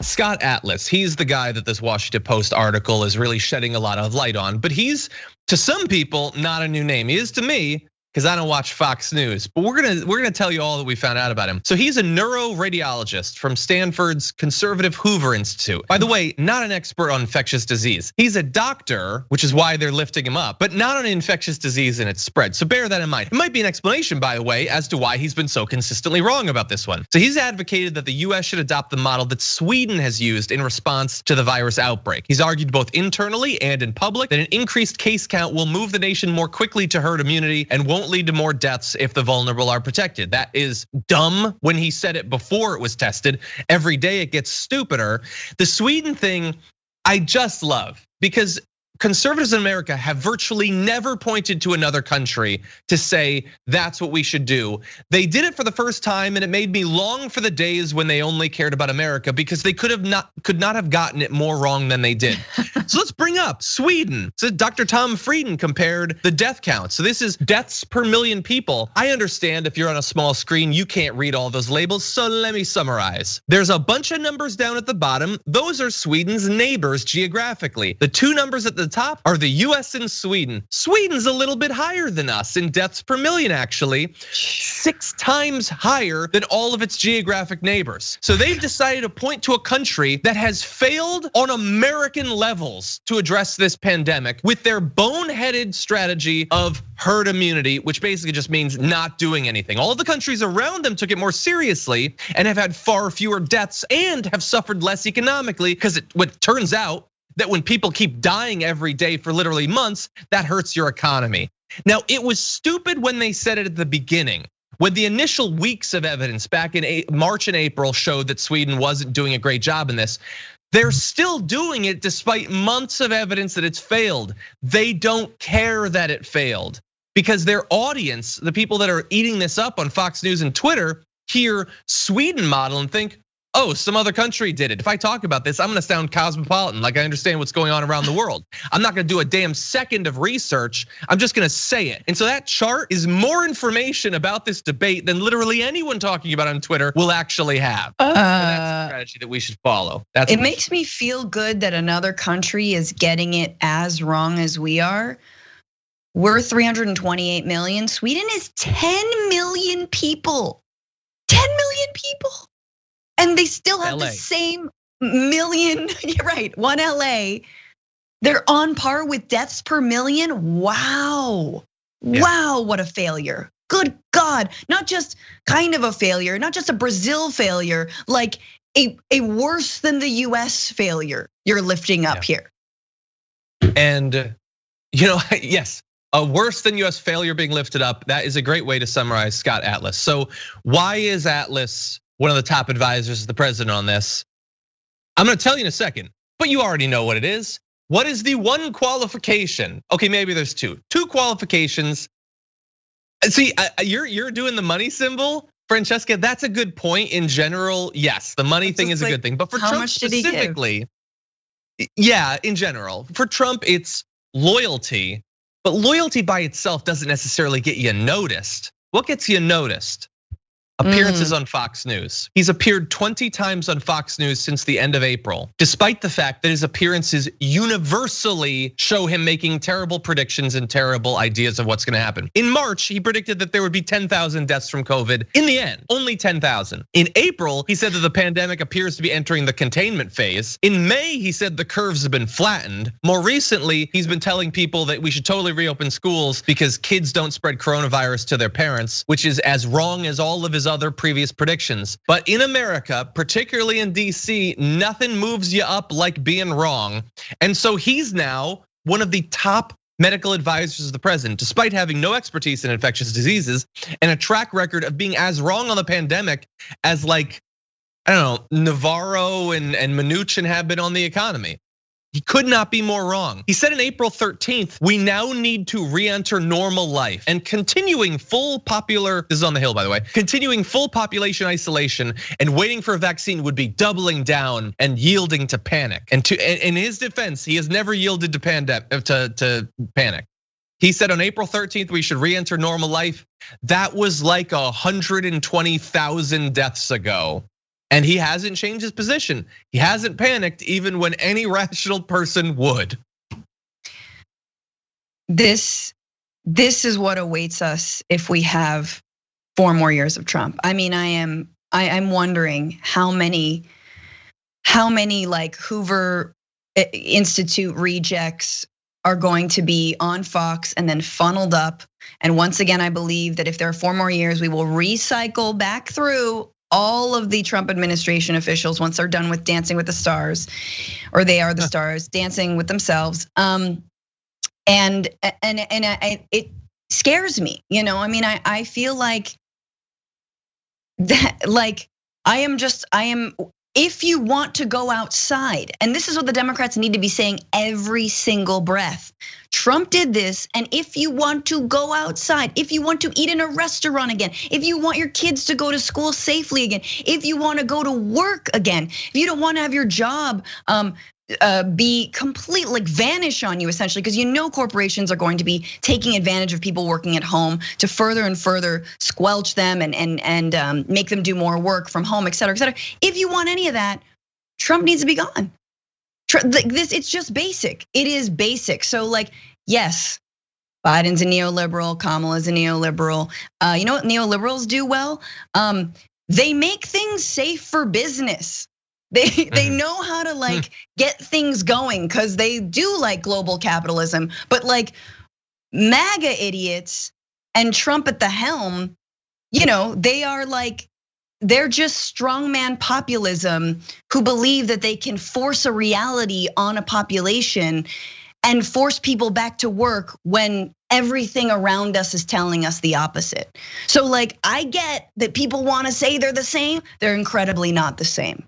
S1: Scott Atlas, he's the guy that this Washington Post article is really shedding a lot of light on, but he's, to some people, not a new name. He is to me, because I don't watch Fox News, but we're gonna tell you all that we found out about him. So he's a neuroradiologist from Stanford's Conservative Hoover Institute. By the way, not an expert on infectious disease. He's a doctor, which is why they're lifting him up, but not on infectious disease and its spread. So bear that in mind. It might be an explanation, by the way, as to why he's been so consistently wrong about this one. So he's advocated that the US should adopt the model that Sweden has used in response to the virus outbreak. He's argued both internally and in public that an increased case count will move the nation more quickly to herd immunity and won't lead to more deaths if the vulnerable are protected. That is dumb when he said it before it was tested. Every day it gets stupider. The Sweden thing, I just love, because conservatives in America have virtually never pointed to another country to say that's what we should do. They did it for the first time, and it made me long for the days when they only cared about America, because they could not have gotten it more wrong than they did. So let's bring up Sweden. So Dr. Tom Frieden compared the death count. So this is deaths per million people. I understand if you're on a small screen, you can't read all those labels. So let me summarize. There's a bunch of numbers down at the bottom. Those are Sweden's neighbors geographically. The two numbers at the top are the US and Sweden. Sweden's a little bit higher than us in deaths per million, actually. 6 times higher than all of its geographic neighbors. So they've decided to point to a country that has failed on American levels to address this pandemic with their boneheaded strategy of herd immunity, which basically just means not doing anything. All of the countries around them took it more seriously and have had far fewer deaths and have suffered less economically, because what turns out that when people keep dying every day for literally months, that hurts your economy. Now, it was stupid when they said it at the beginning. When the initial weeks of evidence back in March and April showed that Sweden wasn't doing a great job in this, they're still doing it despite months of evidence that it's failed. They don't care that it failed, because their audience, the people that are eating this up on Fox News and Twitter, hear Sweden model and think, oh, some other country did it. If I talk about this, I'm gonna sound cosmopolitan, like I understand what's going on around the world. I'm not gonna do a damn second of research, I'm just gonna say it. And so that chart is more information about this debate than literally anyone talking about on Twitter will actually have. And that's the strategy that we should follow.
S2: It makes me feel good that another country is getting it as wrong as we are. We're 328 million. Sweden is 10 million people. 10 million people. And they still have the same million, you're right, one LA. They're on par with deaths per million. Wow. Wow, what a failure. Good God, not just kind of a failure, not just a Brazil failure, like a worse than the US failure you're lifting up here.
S1: And yes, a worse than US failure being lifted up. That is a great way to summarize Scott Atlas. So why is Atlas one of the top advisors of the president on this? I'm gonna tell you in a second, but you already know what it is. What is the one qualification? Okay, maybe there's two qualifications. See, you're doing the money symbol, Francesca. That's a good point in general. Yes, the money thing is a good thing, but for Trump specifically, yeah, in general, for Trump, it's loyalty, but loyalty by itself doesn't necessarily get you noticed. What gets you noticed? appearances on Fox News. He's appeared 20 times on Fox News since the end of April, despite the fact that his appearances universally show him making terrible predictions and terrible ideas of what's gonna happen. In March, he predicted that there would be 10,000 deaths from COVID. In the end, only 10,000. In April, he said that the pandemic appears to be entering the containment phase. In May, he said the curves have been flattened. More recently, he's been telling people that we should totally reopen schools because kids don't spread coronavirus to their parents, which is as wrong as all of his other previous predictions. But in America, particularly in DC, nothing moves you up like being wrong. And so he's now one of the top medical advisors of the president, despite having no expertise in infectious diseases and a track record of being as wrong on the pandemic as like, I don't know, Navarro and Mnuchin have been on the economy. He could not be more wrong. He said on April 13th, we now need to re-enter normal life and continuing this is on the Hill by the way, continuing full population isolation and waiting for a vaccine would be doubling down and yielding to panic. And in his defense, he has never yielded to panic. He said on April 13th, we should re-enter normal life. That was like 120,000 deaths ago. And he hasn't changed his position. He hasn't panicked even when any rational person would.
S2: This is what awaits us if we have 4 more years of Trump. I mean, I'm wondering how many like Hoover Institute rejects are going to be on Fox and then funneled up. And once again, I believe that if there are 4 more years, we will recycle back through all of the Trump administration officials once they're done with Dancing with the Stars, or they are the stars dancing with themselves. And it scares me, you know. I mean, I feel like that, like I am. If you want to go outside, and this is what the Democrats need to be saying every single breath. Trump did this, and if you want to go outside, if you want to eat in a restaurant again, if you want your kids to go to school safely again, if you want to go to work again, if you don't want to have your job be complete, like vanish on you essentially, because you know corporations are going to be taking advantage of people working at home to further and further squelch them and make them do more work from home, et cetera, et cetera. If you want any of that, Trump needs to be gone. It's just basic. It is basic. So like, yes, Biden's a neoliberal, Kamala's a neoliberal. You know what neoliberals do well? They make things safe for business. They know how to like get things going because they do like global capitalism. But like MAGA idiots and Trump at the helm, you know, they are like, they're just strongman populism who believe that they can force a reality on a population and force people back to work when everything around us is telling us the opposite. So like, I get that people want to say they're the same, they're incredibly not the same.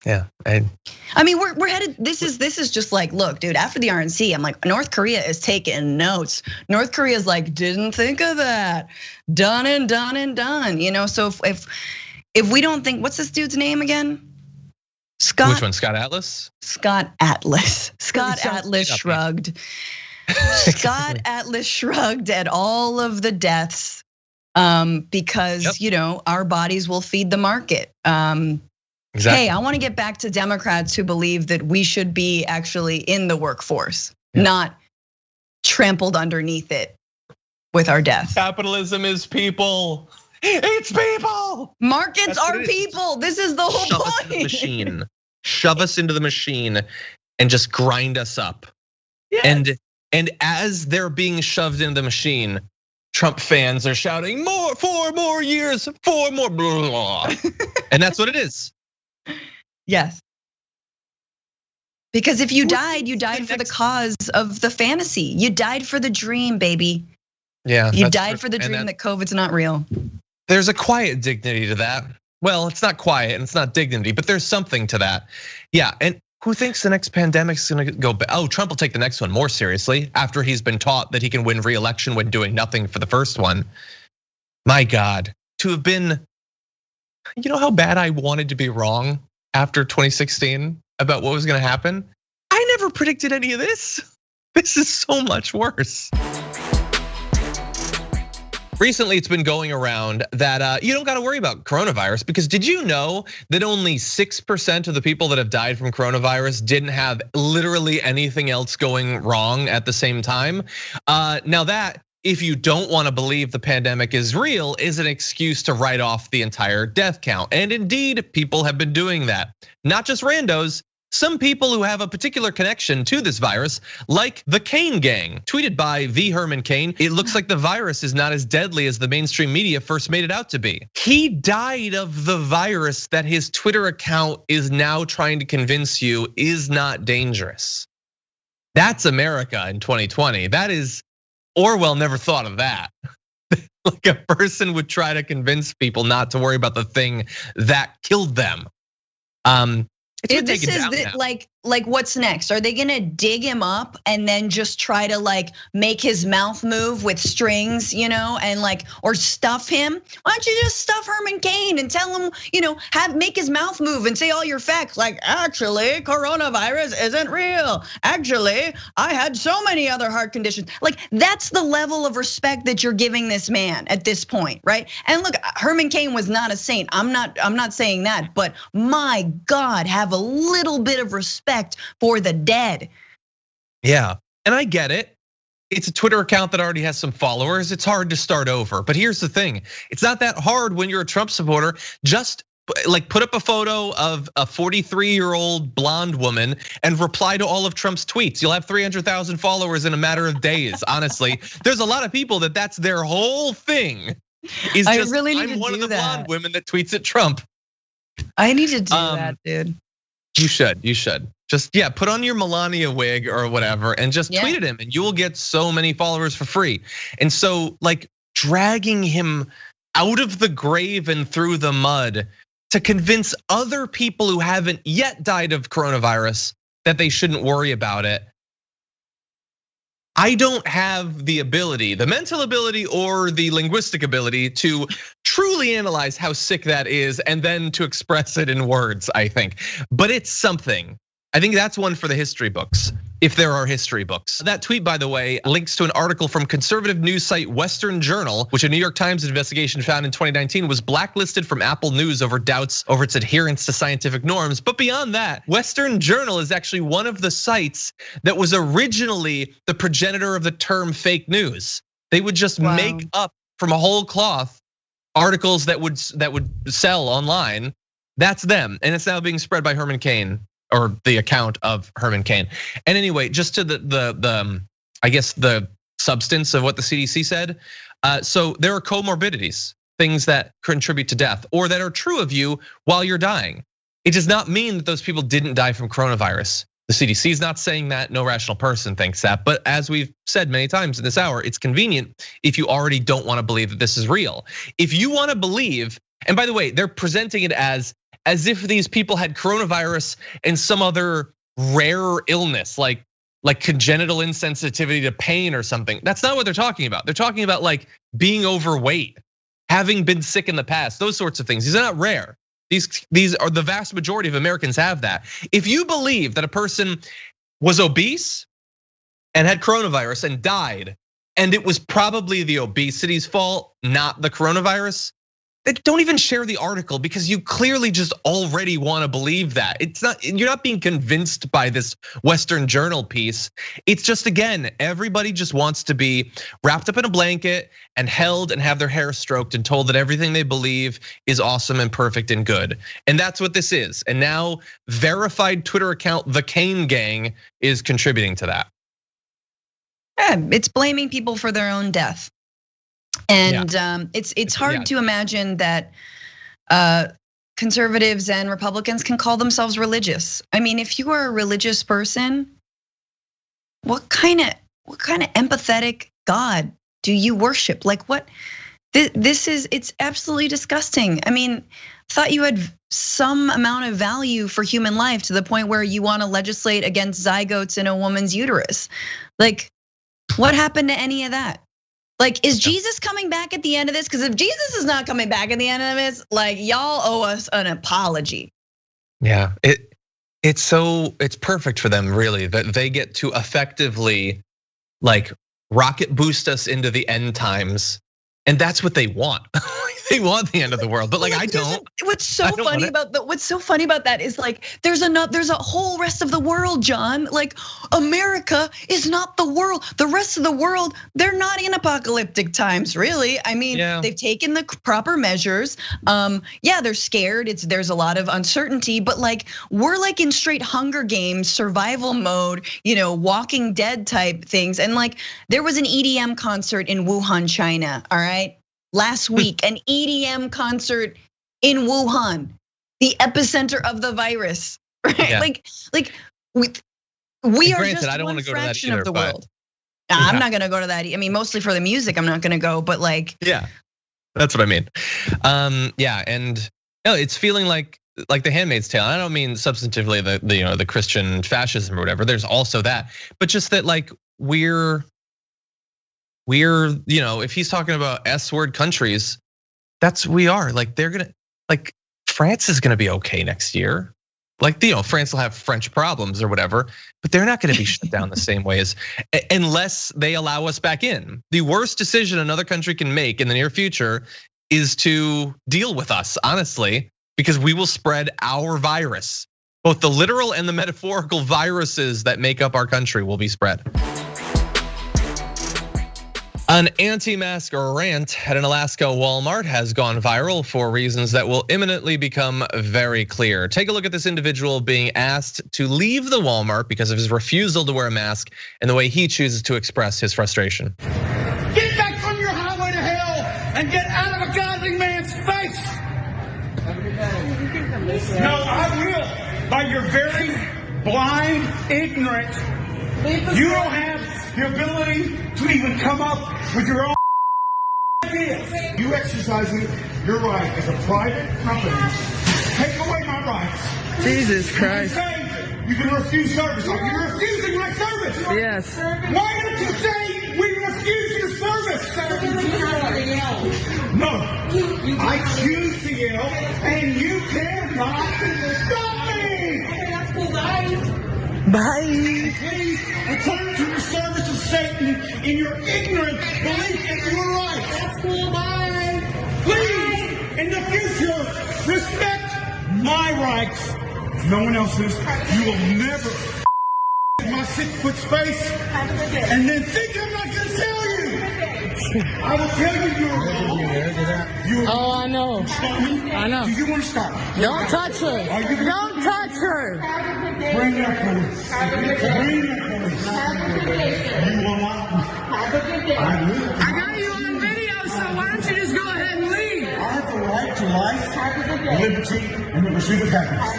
S1: Yeah,
S2: I mean, we're headed. This is just like, look, dude. After the RNC, I'm like, North Korea is taking notes. North Korea's like, didn't think of that. Done and done and done. You know, so if we don't think, what's this dude's name again? Scott.
S1: Which one? Scott Atlas.
S2: Scott Atlas. Scott Atlas shrugged. Scott Atlas shrugged at all of the deaths because you know our bodies will feed the market. Exactly. Hey, I want to get back to Democrats who believe that we should be actually in the workforce, not trampled underneath it with our death.
S1: Capitalism is people. It's people.
S2: Markets are people. This is the whole point.
S1: Shove us into the machine. Shove us into the machine and just grind us up. Yes. And as they're being shoved into the machine, Trump fans are shouting, more, 4 more years, 4 more, blah, blah. And that's what it is.
S2: Yes. Because if you died for the cause of the fantasy. You died for the dream, baby.
S1: Yeah.
S2: You died for the dream that COVID's not real.
S1: There's a quiet dignity to that. Well, it's not quiet and it's not dignity, but there's something to that. Yeah, and who thinks the next pandemic's gonna go bad? Oh, Trump will take the next one more seriously after he's been taught that he can win re-election when doing nothing for the first one. My God, to have been, you know how bad I wanted to be wrong after 2016 about what was gonna happen? I never predicted any of this. This is so much worse. Recently, it's been going around that you don't got to worry about coronavirus, because did you know that only 6% of the people that have died from coronavirus didn't have literally anything else going wrong at the same time? Now that, if you don't want to believe the pandemic is real, is an excuse to write off the entire death count. And indeed, people have been doing that. Not just randos. Some people who have a particular connection to this virus, like the Kane gang, tweeted by the Herman Cain. It looks like the virus is not as deadly as the mainstream media first made it out to be. He died of the virus that his Twitter account is now trying to convince you is not dangerous. That's America in 2020. That is, Orwell never thought of that. Like a person would try to convince people not to worry about the thing that killed them.
S2: This is like what's next? Are they gonna dig him up and then just try to like make his mouth move with strings, and like, or stuff him? Why don't you just stuff Herman Cain and tell him, make his mouth move and say all your facts, like actually coronavirus isn't real. Actually, I had so many other heart conditions. Like that's the level of respect that you're giving this man at this point, right? And look, Herman Cain was not a saint. I'm not saying that, but my God, have a little bit of respect for the dead.
S1: Yeah, and I get it. It's a Twitter account that already has some followers. It's hard to start over. But here's the thing. It's not that hard when you're a Trump supporter. Just like put up a photo of a 43-year-old blonde woman and reply to all of Trump's tweets. You'll have 300,000 followers in a matter of days. Honestly, there's a lot of people that's their whole thing. Is just, I'm one of the blonde women that tweets at Trump.
S2: I need to do that, dude.
S1: You should. Just, put on your Melania wig or whatever and just tweet at him and you will get so many followers for free. And so like dragging him out of the grave and through the mud to convince other people who haven't yet died of coronavirus that they shouldn't worry about it. I don't have the ability, the mental ability or the linguistic ability to truly analyze how sick that is and then to express it in words, I think. But it's something. I think that's one for the history books, if there are history books. That tweet, by the way, links to an article from conservative news site Western Journal, which a New York Times investigation found in 2019 was blacklisted from Apple News over doubts over its adherence to scientific norms. But beyond that, Western Journal is actually one of the sites that was originally the progenitor of the term fake news. They would just make up from a whole cloth articles that would sell online. That's them, and it's now being spread by Herman Cain. Or the account of Herman Cain. And anyway, just to the I guess the substance of what the CDC said. So there are comorbidities, things that contribute to death or that are true of you while you're dying. It does not mean that those people didn't die from coronavirus. The CDC is not saying that, no rational person thinks that. But as we've said many times in this hour, it's convenient if you already don't want to believe that this is real. If you want to believe, and by the way, they're presenting it as if these people had coronavirus and some other rare illness, like congenital insensitivity to pain or something. That's not what they're talking about. They're talking about like being overweight, having been sick in the past, those sorts of things. These are not rare. These are the vast majority of Americans have that. If you believe that a person was obese and had coronavirus and died, and it was probably the obesity's fault, not the coronavirus, don't even share the article because you clearly just already want to believe that. You're not being convinced by this Western Journal piece. It's just, again, everybody just wants to be wrapped up in a blanket and held and have their hair stroked and told that everything they believe is awesome and perfect and good. And that's what this is. And now verified Twitter account, the Kane Gang, is contributing to that.
S2: Yeah, it's blaming people for their own death. And it's hard to imagine that conservatives and Republicans can call themselves religious. I mean, if you are a religious person, what kind of empathetic God do you worship? Like what? It's absolutely disgusting. I mean, thought you had some amount of value for human life to the point where you want to legislate against zygotes in a woman's uterus. Like, what happened to any of that? Like, is Jesus coming back at the end of this? Because if Jesus is not coming back at the end of this, like y'all owe us an apology.
S1: Yeah, it's perfect for them, really, that they get to effectively like rocket boost us into the end times And that's what they want. They want the end of the world, but like I don't.
S2: What's so funny about that is like there's a whole rest of the world, John. Like America is not the world. The rest of the world, they're not in apocalyptic times, really. I mean, they've taken the proper measures. Yeah, they're scared. There's a lot of uncertainty, but like we're like in straight Hunger Games survival mode, Walking Dead type things. And like there was an EDM concert in Wuhan, China. All right. Last week, an EDM concert in Wuhan, the epicenter of the virus, right?
S1: Yeah.
S2: Like we are just one fraction of the world. I'm not gonna go to that. I mean, mostly for the music, I'm not gonna go, but like,
S1: yeah, that's what I mean. Yeah, and it's feeling like The Handmaid's Tale. I don't mean substantively the Christian fascism or whatever. There's also that, but just that like we're if he's talking about S-word countries, we are. Like they're gonna, like France is gonna be okay next year. Like France will have French problems or whatever, but they're not gonna be shut down the same way as unless they allow us back in. The worst decision another country can make in the near future is to deal with us, honestly, because we will spread our virus. Both the literal and the metaphorical viruses that make up our country will be spread. An anti-mask rant at an Alaska Walmart has gone viral for reasons that will imminently become very clear. Take a look at this individual being asked to leave the Walmart because of his refusal to wear a mask and the way he chooses to express his frustration.
S6: Get back on your highway to hell and get out of a godly man's face. No, I will. By your very blind, ignorant, you don't have the ability to even come up with your own ideas. You exercising your right as a private company to take away my rights.
S9: Jesus Christ.
S6: You can refuse service. Are you refusing my service?
S9: Yes.
S6: Why don't you say we refuse your service? No. I choose to yell, and you cannot stop me.
S9: Bye.
S6: Please return to your service of Satan in your ignorant belief in your right. That's cool. Bye. Please, in the future, respect my rights. If no one else's, you will never my 6-foot space and then think I'm not going to tell you. I will tell you you're wrong.
S9: Oh, I know.
S6: Stop me?
S9: I know.
S6: Do you want to stop me?
S9: Don't touch her. Don't touch her.
S6: Bring that police. Bring that police. You will not. I will.
S9: I got you on video, so why don't you just go ahead and leave?
S6: I have the right to life, liberty, and the pursuit of happiness.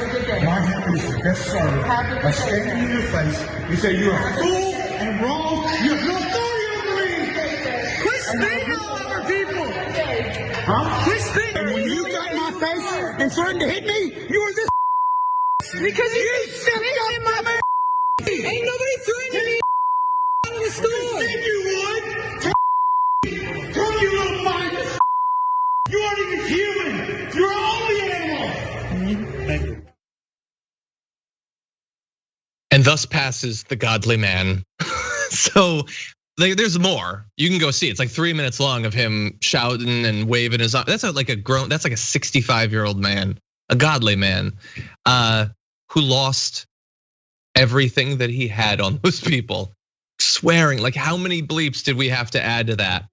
S6: My happiness is best served by standing in your face and say you're a fool and wrong. You have no authority over me.
S9: Quit spitting all over people.
S6: Huh?
S9: Quit spitting.
S6: And when you got in my face and threatened to hit me, you were this.
S9: Because you stepped in my man. Ain't nobody threatening me out of the store.
S6: You said you would. Turn you little mindless. You aren't even human. You're only an animal. Thank you.
S1: And thus passes the godly man. So there's more. You can go see. It's like 3 minutes long of him shouting and waving his arm. That's like a 65-year-old man, a godly man, who lost everything that he had on those people, swearing. Like, how many bleeps did we have to add to that?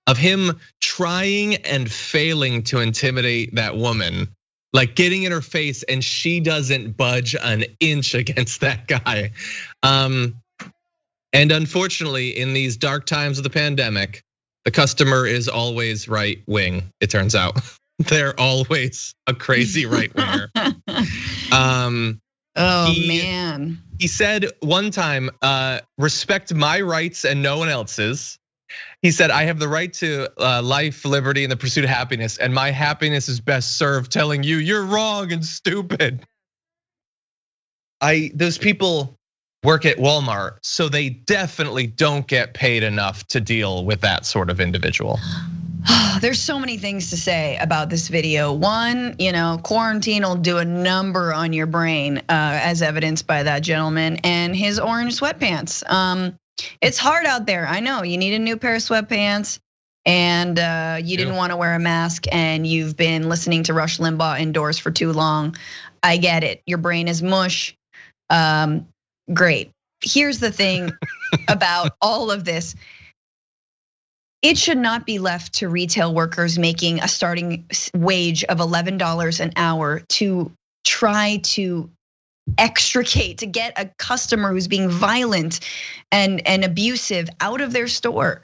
S1: Of him trying and failing to intimidate that woman, like getting in her face, and she doesn't budge an inch against that guy. And unfortunately, in these dark times of the pandemic, the customer is always right wing, it turns out. They're always a crazy right winger.
S2: Man.
S1: He said one time, respect my rights and no one else's. He said, I have the right to life, liberty, and the pursuit of happiness, and my happiness is best served telling you you're wrong and stupid. Those people work at Walmart, so they definitely don't get paid enough to deal with that sort of individual.
S2: There's so many things to say about this video. One, quarantine will do a number on your brain, as evidenced by that gentleman and his orange sweatpants. It's hard out there. I know you need a new pair of sweatpants. and you didn't want to wear a mask and you've been listening to Rush Limbaugh indoors for too long. I get it. Your brain is mush. Great. Here's the thing about all of this. It should not be left to retail workers making a starting wage of $11 an hour to try to extricate, to get a customer who's being violent and abusive out of their store.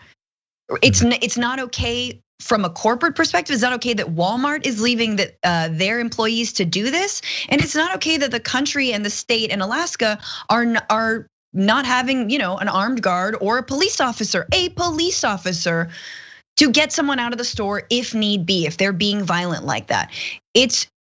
S2: It's not okay from a corporate perspective. It's not okay that Walmart is leaving their employees to do this, and it's not okay that the country and the state and Alaska are not having, an armed guard or a police officer to get someone out of the store if need be, if they're being violent like that.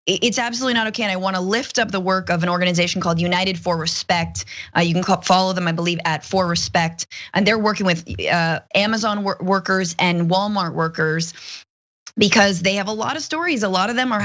S2: It's absolutely not okay, and I want to lift up the work of an organization called United for Respect. You can follow them, I believe, at For Respect, and they're working with Amazon workers and Walmart workers because they have a lot of stories. A lot of them are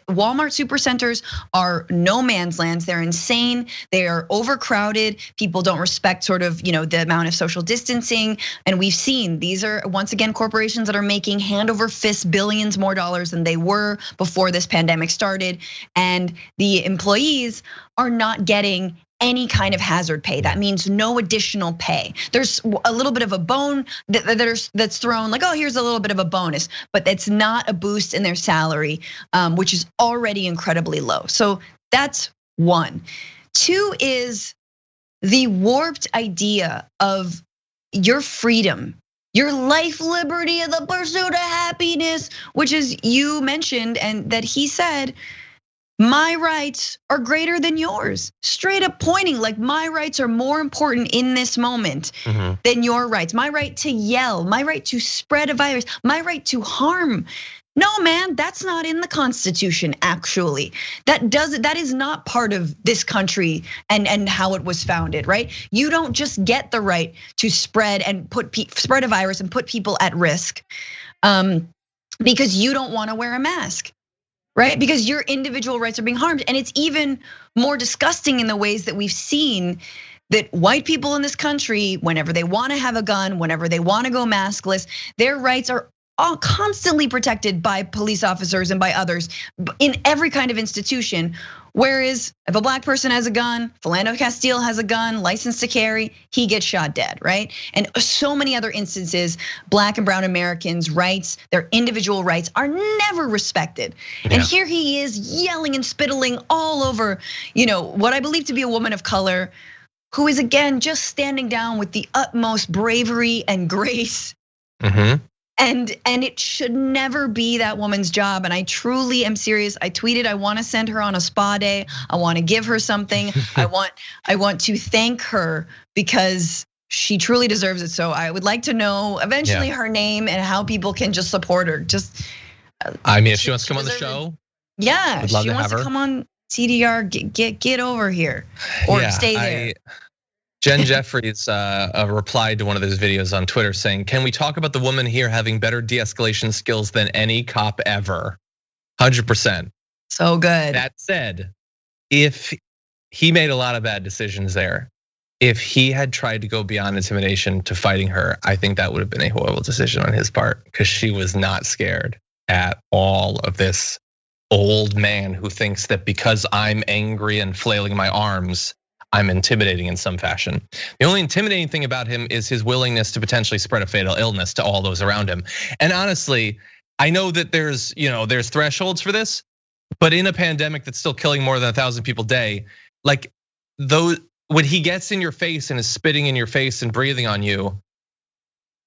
S2: Walmart supercenters are no man's lands. They're insane. They are overcrowded. People don't respect sort of, the amount of social distancing. And we've seen these are once again corporations that are making hand over fist billions more dollars than they were before this pandemic started. And the employees are not getting any kind of hazard pay. That means no additional pay. There's a little bit of a bone that's thrown, like, oh, here's a little bit of a bonus, but it's not a boost in their salary, which is already incredibly low. So that's one. Two is the warped idea of your freedom, your life, liberty, and the pursuit of happiness, which is you mentioned, and that he said, my rights are greater than yours. Straight up pointing like my rights are more important in this moment than your rights. My right to yell, my right to spread a virus, my right to harm. No, man, that's not in the Constitution, actually. That is not part of this country and how it was founded, right? You don't just get the right to spread a virus and put people at risk because you don't want to wear a mask. Right? Because your individual rights are being harmed. And it's even more disgusting in the ways that we've seen that white people in this country, whenever they want to have a gun, whenever they want to go maskless, their rights are all constantly protected by police officers and by others in every kind of institution. Whereas if a black person has a gun, Philando Castile has a gun, license to carry, he gets shot dead, right? And so many other instances, black and brown Americans' rights, their individual rights are never respected. Yeah. And here he is yelling and spittling all over, what I believe to be a woman of color, who is again just standing down with the utmost bravery and grace. And it should never be that woman's job. And I truly am serious. I tweeted, I want to send her on a spa day. I want to give her something. I want to thank her because she truly deserves it. So I would like to know eventually her name and how people can just support her.
S1: If she wants to come on the show.
S2: Yeah, she wants to come on CDR, get over here or stay there.
S1: Jen Jeffries replied to one of those videos on Twitter saying, can we talk about the woman here having better de-escalation skills than any cop ever? 100%.
S2: So good.
S1: That said, if he made a lot of bad decisions there, if he had tried to go beyond intimidation to fighting her, I think that would have been a horrible decision on his part because she was not scared at all of this old man who thinks that because I'm angry and flailing my arms, I'm intimidating in some fashion. The only intimidating thing about him is his willingness to potentially spread a fatal illness to all those around him. And honestly, I know that there's thresholds for this, but in a pandemic that's still killing more than 1,000 people a day, like when he gets in your face and is spitting in your face and breathing on you,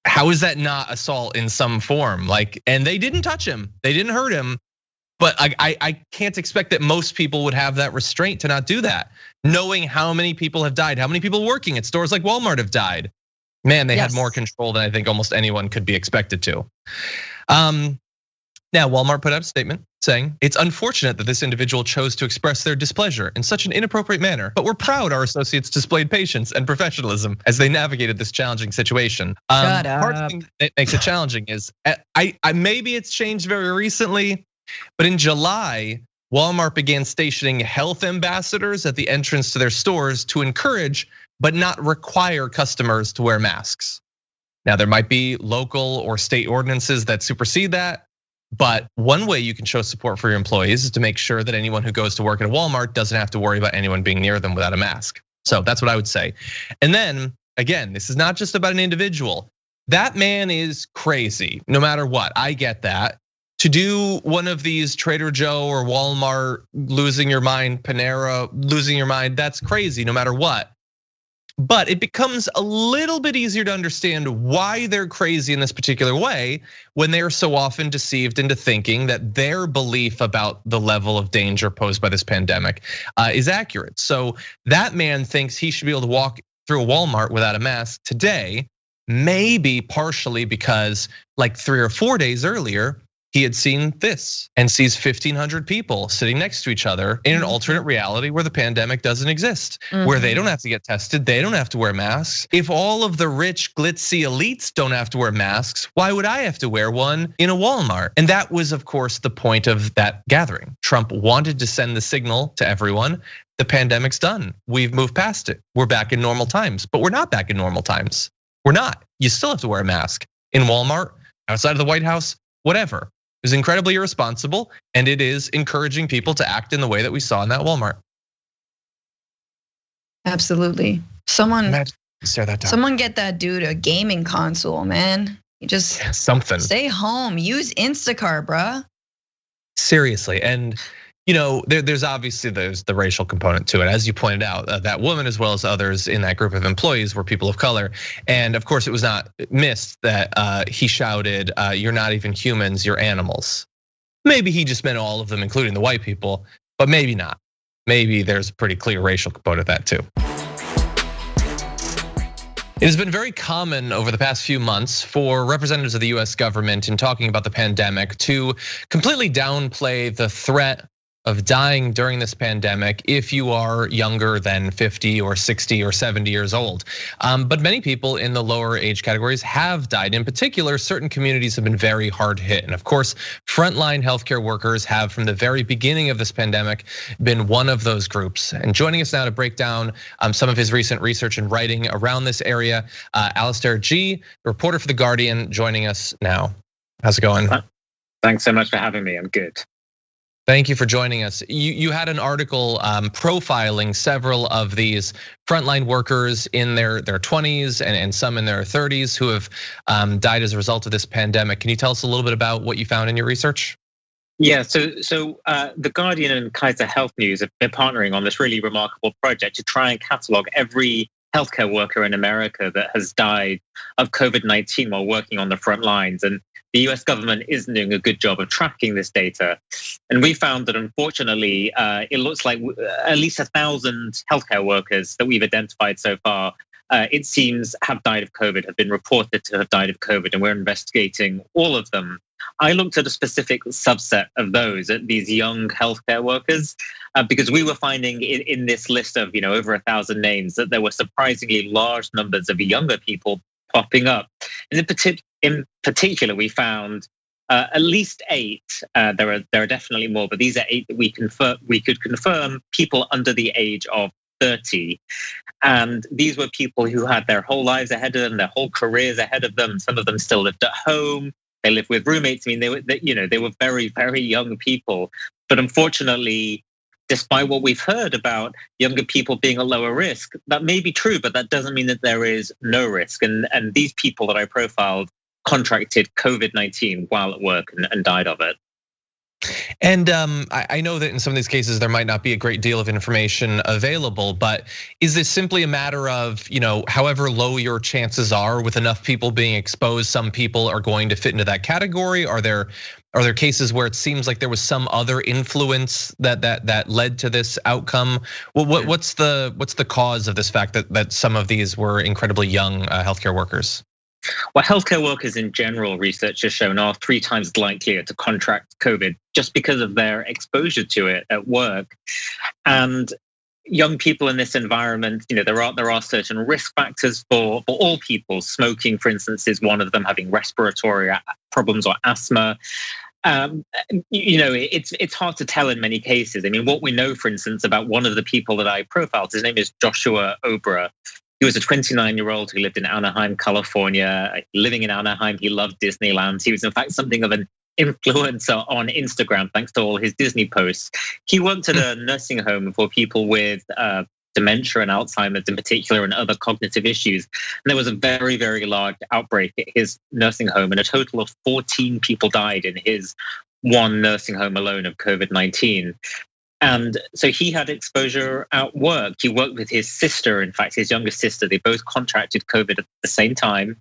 S1: how is that not assault in some form? And they didn't touch him, they didn't hurt him. But I can't expect that most people would have that restraint to not do that, knowing how many people have died, how many people working at stores like Walmart have died. Man, they had more control than I think almost anyone could be expected to. Now, Walmart put out a statement saying, it's unfortunate that this individual chose to express their displeasure in such an inappropriate manner, but we're proud our associates displayed patience and professionalism as they navigated this challenging situation.
S2: Shut up.
S1: Part of the thing that makes it challenging is, maybe it's changed very recently, but in July, Walmart began stationing health ambassadors at the entrance to their stores to encourage, but not require customers to wear masks. Now, there might be local or state ordinances that supersede that, but one way you can show support for your employees is to make sure that anyone who goes to work at a Walmart doesn't have to worry about anyone being near them without a mask. So that's what I would say. And then again, this is not just about an individual. That man is crazy, no matter what. I get that. To do one of these Trader Joe or Walmart losing your mind, Panera losing your mind, that's crazy no matter what. But it becomes a little bit easier to understand why they're crazy in this particular way when they are so often deceived into thinking that their belief about the level of danger posed by this pandemic is accurate. So that man thinks he should be able to walk through a Walmart without a mask today, maybe partially because like 3 or 4 days earlier, he had seen this and sees 1,500 people sitting next to each other in an alternate reality where the pandemic doesn't exist, where they don't have to get tested, they don't have to wear masks. If all of the rich, glitzy elites don't have to wear masks, why would I have to wear one in a Walmart? And that was, of course, the point of that gathering. Trump wanted to send the signal to everyone, the pandemic's done. We've moved past it. We're back in normal times, but we're not back in normal times. We're not. You still have to wear a mask in Walmart, outside of the White House, whatever. It was incredibly irresponsible, and it is encouraging people to act in the way that we saw in that Walmart.
S2: Absolutely. Someone
S1: get
S2: that dude a gaming console, man. You just
S1: something.
S2: Stay home. Use Instacart, bruh.
S1: Seriously, and there's obviously the racial component to it, as you pointed out. That woman, as well as others in that group of employees, were people of color, and of course, it was not missed that he shouted, "You're not even humans, you're animals." Maybe he just meant all of them, including the white people, but maybe not. Maybe there's a pretty clear racial component of that too. It has been very common over the past few months for representatives of the US government in talking about the pandemic to completely downplay the threat of dying during this pandemic if you are younger than 50 or 60 or 70 years old. But many people in the lower age categories have died. In particular, certain communities have been very hard hit. And of course, frontline healthcare workers have from the very beginning of this pandemic been one of those groups. And joining us now to break down some of his recent research and writing around this area, Alastair Gee, reporter for The Guardian, joining us now. How's it going?
S10: Thanks so much for having me, I'm good.
S1: Thank you for joining us. You had an article profiling several of these frontline workers in their 20s and some in their 30s who have died as a result of this pandemic. Can you tell us a little bit about what you found in your research?
S10: Yeah, so The Guardian and Kaiser Health News have been partnering on this really remarkable project to try and catalog every healthcare worker in America that has died of COVID-19 while working on the front lines. And the US government isn't doing a good job of tracking this data. And we found that unfortunately, it looks like at least 1,000 healthcare workers that we've identified so far, it seems have died of COVID, have been reported to have died of COVID, and we're investigating all of them. I looked at a specific subset of those, at these young healthcare workers, because we were finding in this list of over 1,000 names that there were surprisingly large numbers of younger people popping up. And in particular, we found at least 8. There are definitely more, but these are 8 that we could confirm people under the age of 30. And these were people who had their whole lives ahead of them, their whole careers ahead of them. Some of them still lived at home. They lived with roommates. I mean, they were very, very young people. But unfortunately, despite what we've heard about younger people being at lower risk, that may be true, but that doesn't mean that there is no risk. And these people that I profiled contracted COVID-19 while at work and died of it.
S1: And I know that in some of these cases there might not be a great deal of information available, but is this simply a matter of, however low your chances are with enough people being exposed, some people are going to fit into that category? Are there cases where it seems like there was some other influence that led to this outcome? Well, what's the cause of this fact that some of these were incredibly young healthcare workers?
S10: Well, healthcare workers in general, research has shown, are 3 times likelier to contract COVID just because of their exposure to it at work. And young people in this environment, there are certain risk factors for all people. Smoking, for instance, is one of them. Having respiratory problems or asthma. It's hard to tell in many cases. I mean, what we know, for instance, about one of the people that I profiled, his name is Joshua Obra. He He was a 29-year-old who lived in Anaheim, California. Living in Anaheim, he loved Disneyland. He was in fact something of an influencer on Instagram thanks to all his Disney posts. He worked at a nursing home for people with dementia and Alzheimer's in particular, and other cognitive issues. And there was a very, very large outbreak at his nursing home, and a total of 14 people died in his one nursing home alone of COVID-19. And so he had exposure at work. He worked with his sister, in fact, his youngest sister. They both contracted COVID at the same time,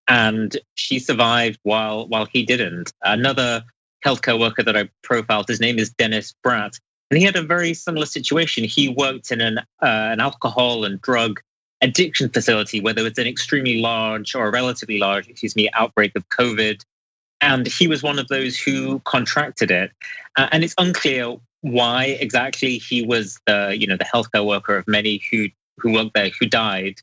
S10: and she survived while he didn't. Another healthcare worker that I profiled, his name is Dennis Bratt. And he had a very similar situation. He worked in an alcohol and drug addiction facility where there was an extremely large, or a relatively large, outbreak of COVID. And he was one of those who contracted it. And it's unclear why exactly he was the healthcare worker of many who worked there who died.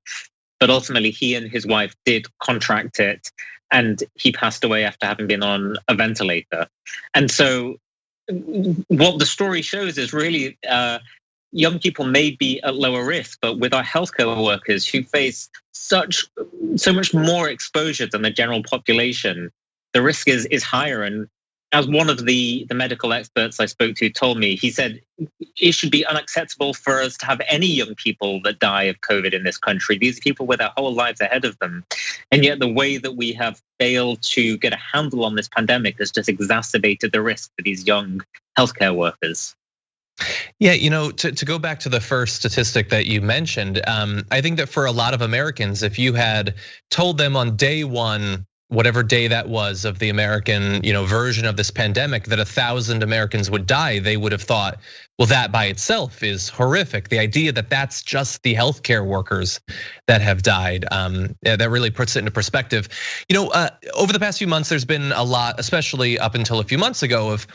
S10: But ultimately, he and his wife did contract it, and he passed away after having been on a ventilator. And so what the story shows is really young people may be at lower risk, but with our healthcare workers who face so much more exposure than the general population, the risk is higher. And as one of the medical experts I spoke to told me, he said it should be unacceptable for us to have any young people that die of COVID in this country. These are people with their whole lives ahead of them. And yet the way that we have failed to get a handle on this pandemic has just exacerbated the risk for these young healthcare workers.
S1: Yeah, to go back to the first statistic that you mentioned, I think that for a lot of Americans, if you had told them on day one, whatever day that was of the American, version of this pandemic, that 1,000 Americans would die, they would have thought, well, that by itself is horrific. The idea that that's just the healthcare workers that have died, that really puts it into perspective. Over the past few months, there's been a lot, especially up until a few months ago, of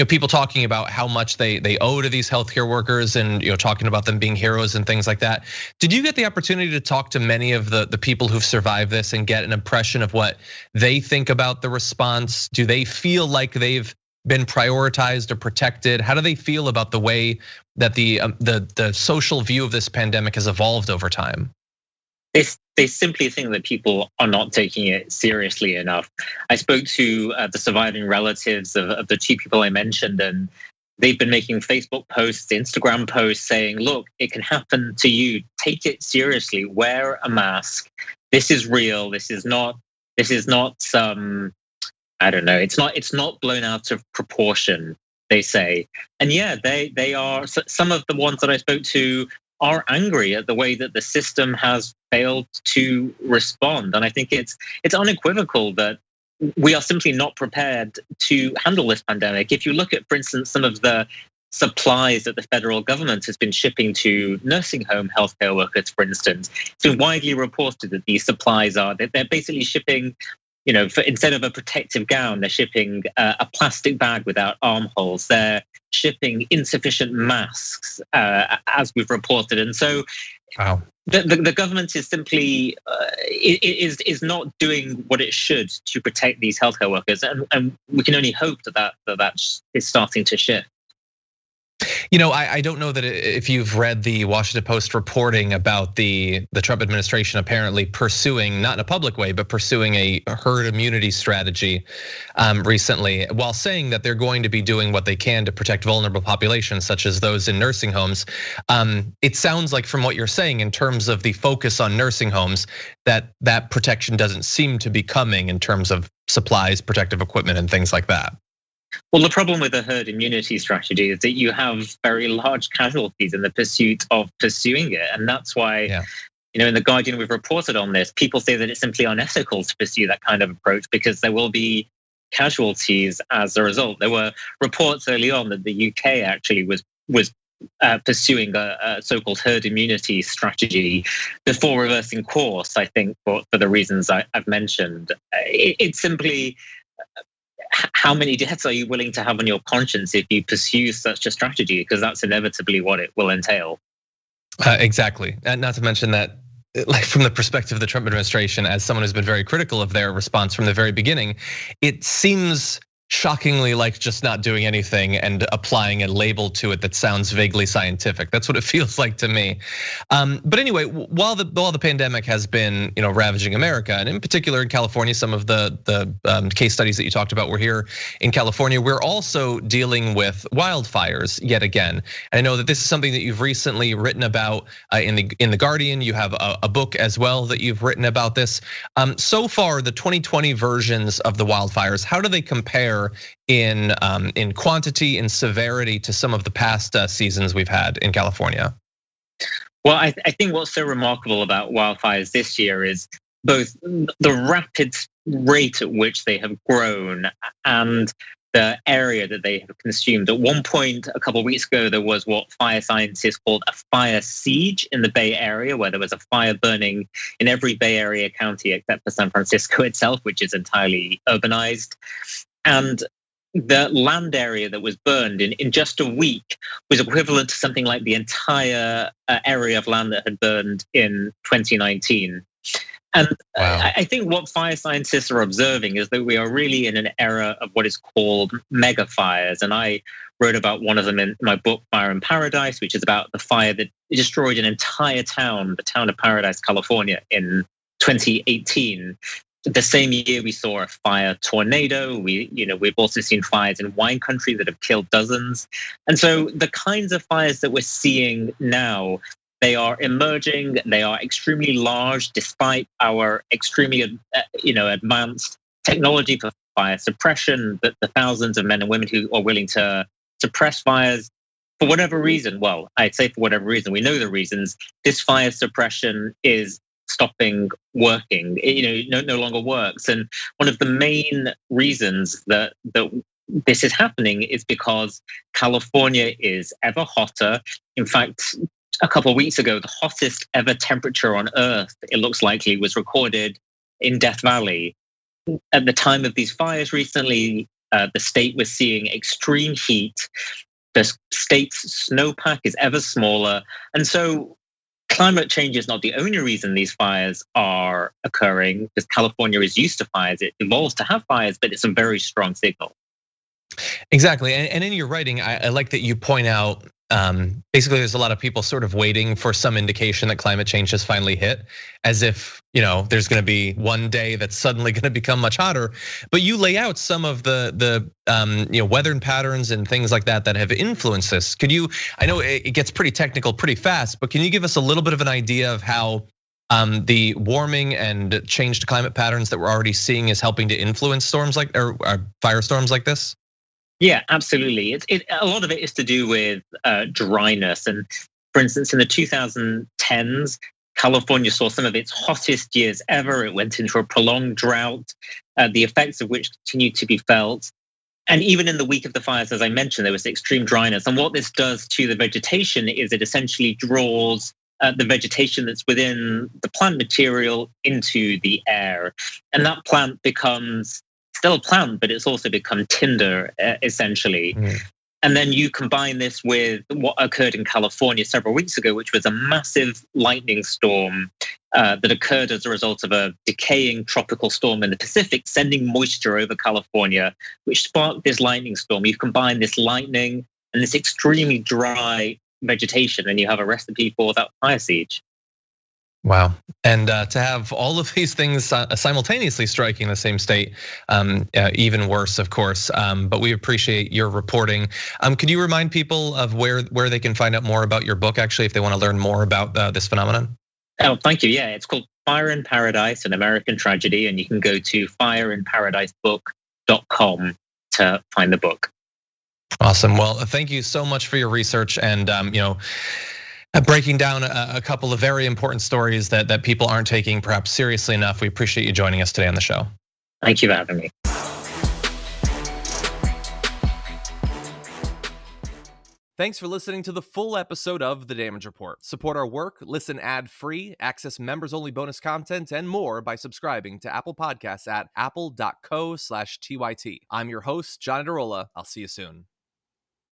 S1: people talking about how much they owe to these healthcare workers, and talking about them being heroes and things like that. Did you get the opportunity to talk to many of the people who've survived this and get an impression of what they think about the response? Do they feel like they've been prioritized or protected? How do they feel about the way that the social view of this pandemic has evolved over time?
S10: They simply think that people are not taking it seriously enough. I spoke to the surviving relatives of the two people I mentioned, and they've been making Facebook posts, Instagram posts saying, look, it can happen to you. Take it seriously, wear a mask. This is real. This is not some, I don't know, it's not blown out of proportion, they say. And yeah, they are, some of the ones that I spoke to are angry at the way that the system has failed to respond. And I think it's unequivocal that we are simply not prepared to handle this pandemic. If you look at, for instance, some of the supplies that the federal government has been shipping to nursing home healthcare workers, for instance, it's been widely reported that these supplies they're basically shipping, instead of a protective gown, they're shipping a plastic bag without armholes. They're shipping insufficient masks, as we've reported. And so wow. The government is simply is not doing what it should to protect these healthcare workers, and we can only hope that is starting to shift.
S1: I don't know that if you've read the Washington Post reporting about the Trump administration apparently pursuing, not in a public way, but pursuing a herd immunity strategy recently, while saying that they're going to be doing what they can to protect vulnerable populations, such as those in nursing homes. It sounds like from what you're saying in terms of the focus on nursing homes, that protection doesn't seem to be coming in terms of supplies, protective equipment, and things like that.
S10: Well, the problem with the herd immunity strategy is that you have very large casualties in the pursuit of pursuing it. And that's why, in The Guardian, we've reported on this. People say that it's simply unethical to pursue that kind of approach because there will be casualties as a result. There were reports early on that the UK actually was pursuing a so-called herd immunity strategy before reversing course, I think, for the reasons I've mentioned. It's simply, how many deaths are you willing to have on your conscience if you pursue such a strategy? Because that's inevitably what it will entail.
S1: Exactly, and not to mention that, like from the perspective of the Trump administration, as someone who's been very critical of their response from the very beginning, it seems shockingly like just not doing anything and applying a label to it that sounds vaguely scientific. That's what it feels like to me. But anyway, while the pandemic has been ravaging America, and in particular in California, some of the case studies that you talked about were here in California. We're also dealing with wildfires yet again. And I know that this is something that you've recently written about in the Guardian. You have a book as well that you've written about this. So far, the 2020 versions of the wildfires, how do they compare in quantity and severity to some of the past seasons we've had in California?
S10: Well, I think what's so remarkable about wildfires this year is both the rapid rate at which they have grown and the area that they have consumed. At one point, a couple of weeks ago, there was what fire scientists called a fire siege in the Bay Area, where there was a fire burning in every Bay Area county except for San Francisco itself, which is entirely urbanized. And the land area that was burned in just a week was equivalent to something like the entire area of land that had burned in 2019. And wow. I think what fire scientists are observing is that we are really in an era of what is called mega fires. And I wrote about one of them in my book, Fire in Paradise, which is about the fire that destroyed an entire town, the town of Paradise, California, in 2018. The same year we saw a fire tornado. We've also seen fires in wine country that have killed dozens. And so the kinds of fires that we're seeing now, they are emerging. They are extremely large, despite our extremely, advanced technology for fire suppression. The thousands of men and women who are willing to suppress fires for whatever reason. Well, I'd say for whatever reason. We know the reasons. This fire suppression is stopping working. No longer works. And one of the main reasons that this is happening is because California is ever hotter. In fact, a couple of weeks ago, the hottest ever temperature on Earth, it looks likely, was recorded in Death Valley. At the time of these fires recently, the state was seeing extreme heat. The state's snowpack is ever smaller. And so climate change is not the only reason these fires are occurring, because California is used to fires. It evolves to have fires, but it's a very strong signal.
S1: Exactly, and in your writing, I like that you point out, basically there's a lot of people sort of waiting for some indication that climate change has finally hit, as if there's gonna be one day that's suddenly gonna become much hotter. But you lay out some of the weather patterns and things like that have influenced this. I know it gets pretty technical pretty fast, but can you give us a little bit of an idea of how the warming and changed climate patterns that we're already seeing is helping to influence storms like or firestorms like this?
S10: Yeah, absolutely. A lot of it is to do with dryness. And for instance, in the 2010s, California saw some of its hottest years ever. It went into a prolonged drought, the effects of which continued to be felt. And even in the week of the fires, as I mentioned, there was extreme dryness. And what this does to the vegetation is it essentially draws the vegetation that's within the plant material into the air. And that plant becomes still a plant, but it's also become tinder, essentially. And then you combine this with what occurred in California several weeks ago, which was a massive lightning storm that occurred as a result of a decaying tropical storm in the Pacific, sending moisture over California, which sparked this lightning storm. You combine this lightning and this extremely dry vegetation, and you have a recipe for that fire siege.
S1: Wow, and to have all of these things simultaneously striking the same state, even worse, of course. But we appreciate your reporting. Could you remind people of where they can find out more about your book, actually, if they want to learn more about this phenomenon?
S10: Oh, thank you. Yeah, it's called Fire in Paradise, an American Tragedy, and you can go to fireinparadisebook.com to find the book.
S1: Awesome. Well, thank you so much for your research and breaking down a couple of very important stories that people aren't taking perhaps seriously enough. We appreciate you joining us today on the show.
S10: Thank you for having me.
S11: Thanks for listening to the full episode of The Damage Report. Support our work, listen ad-free, access members-only bonus content, and more by subscribing to Apple Podcasts at apple.co/TYT. I'm your host, John Adarola. I'll see you soon.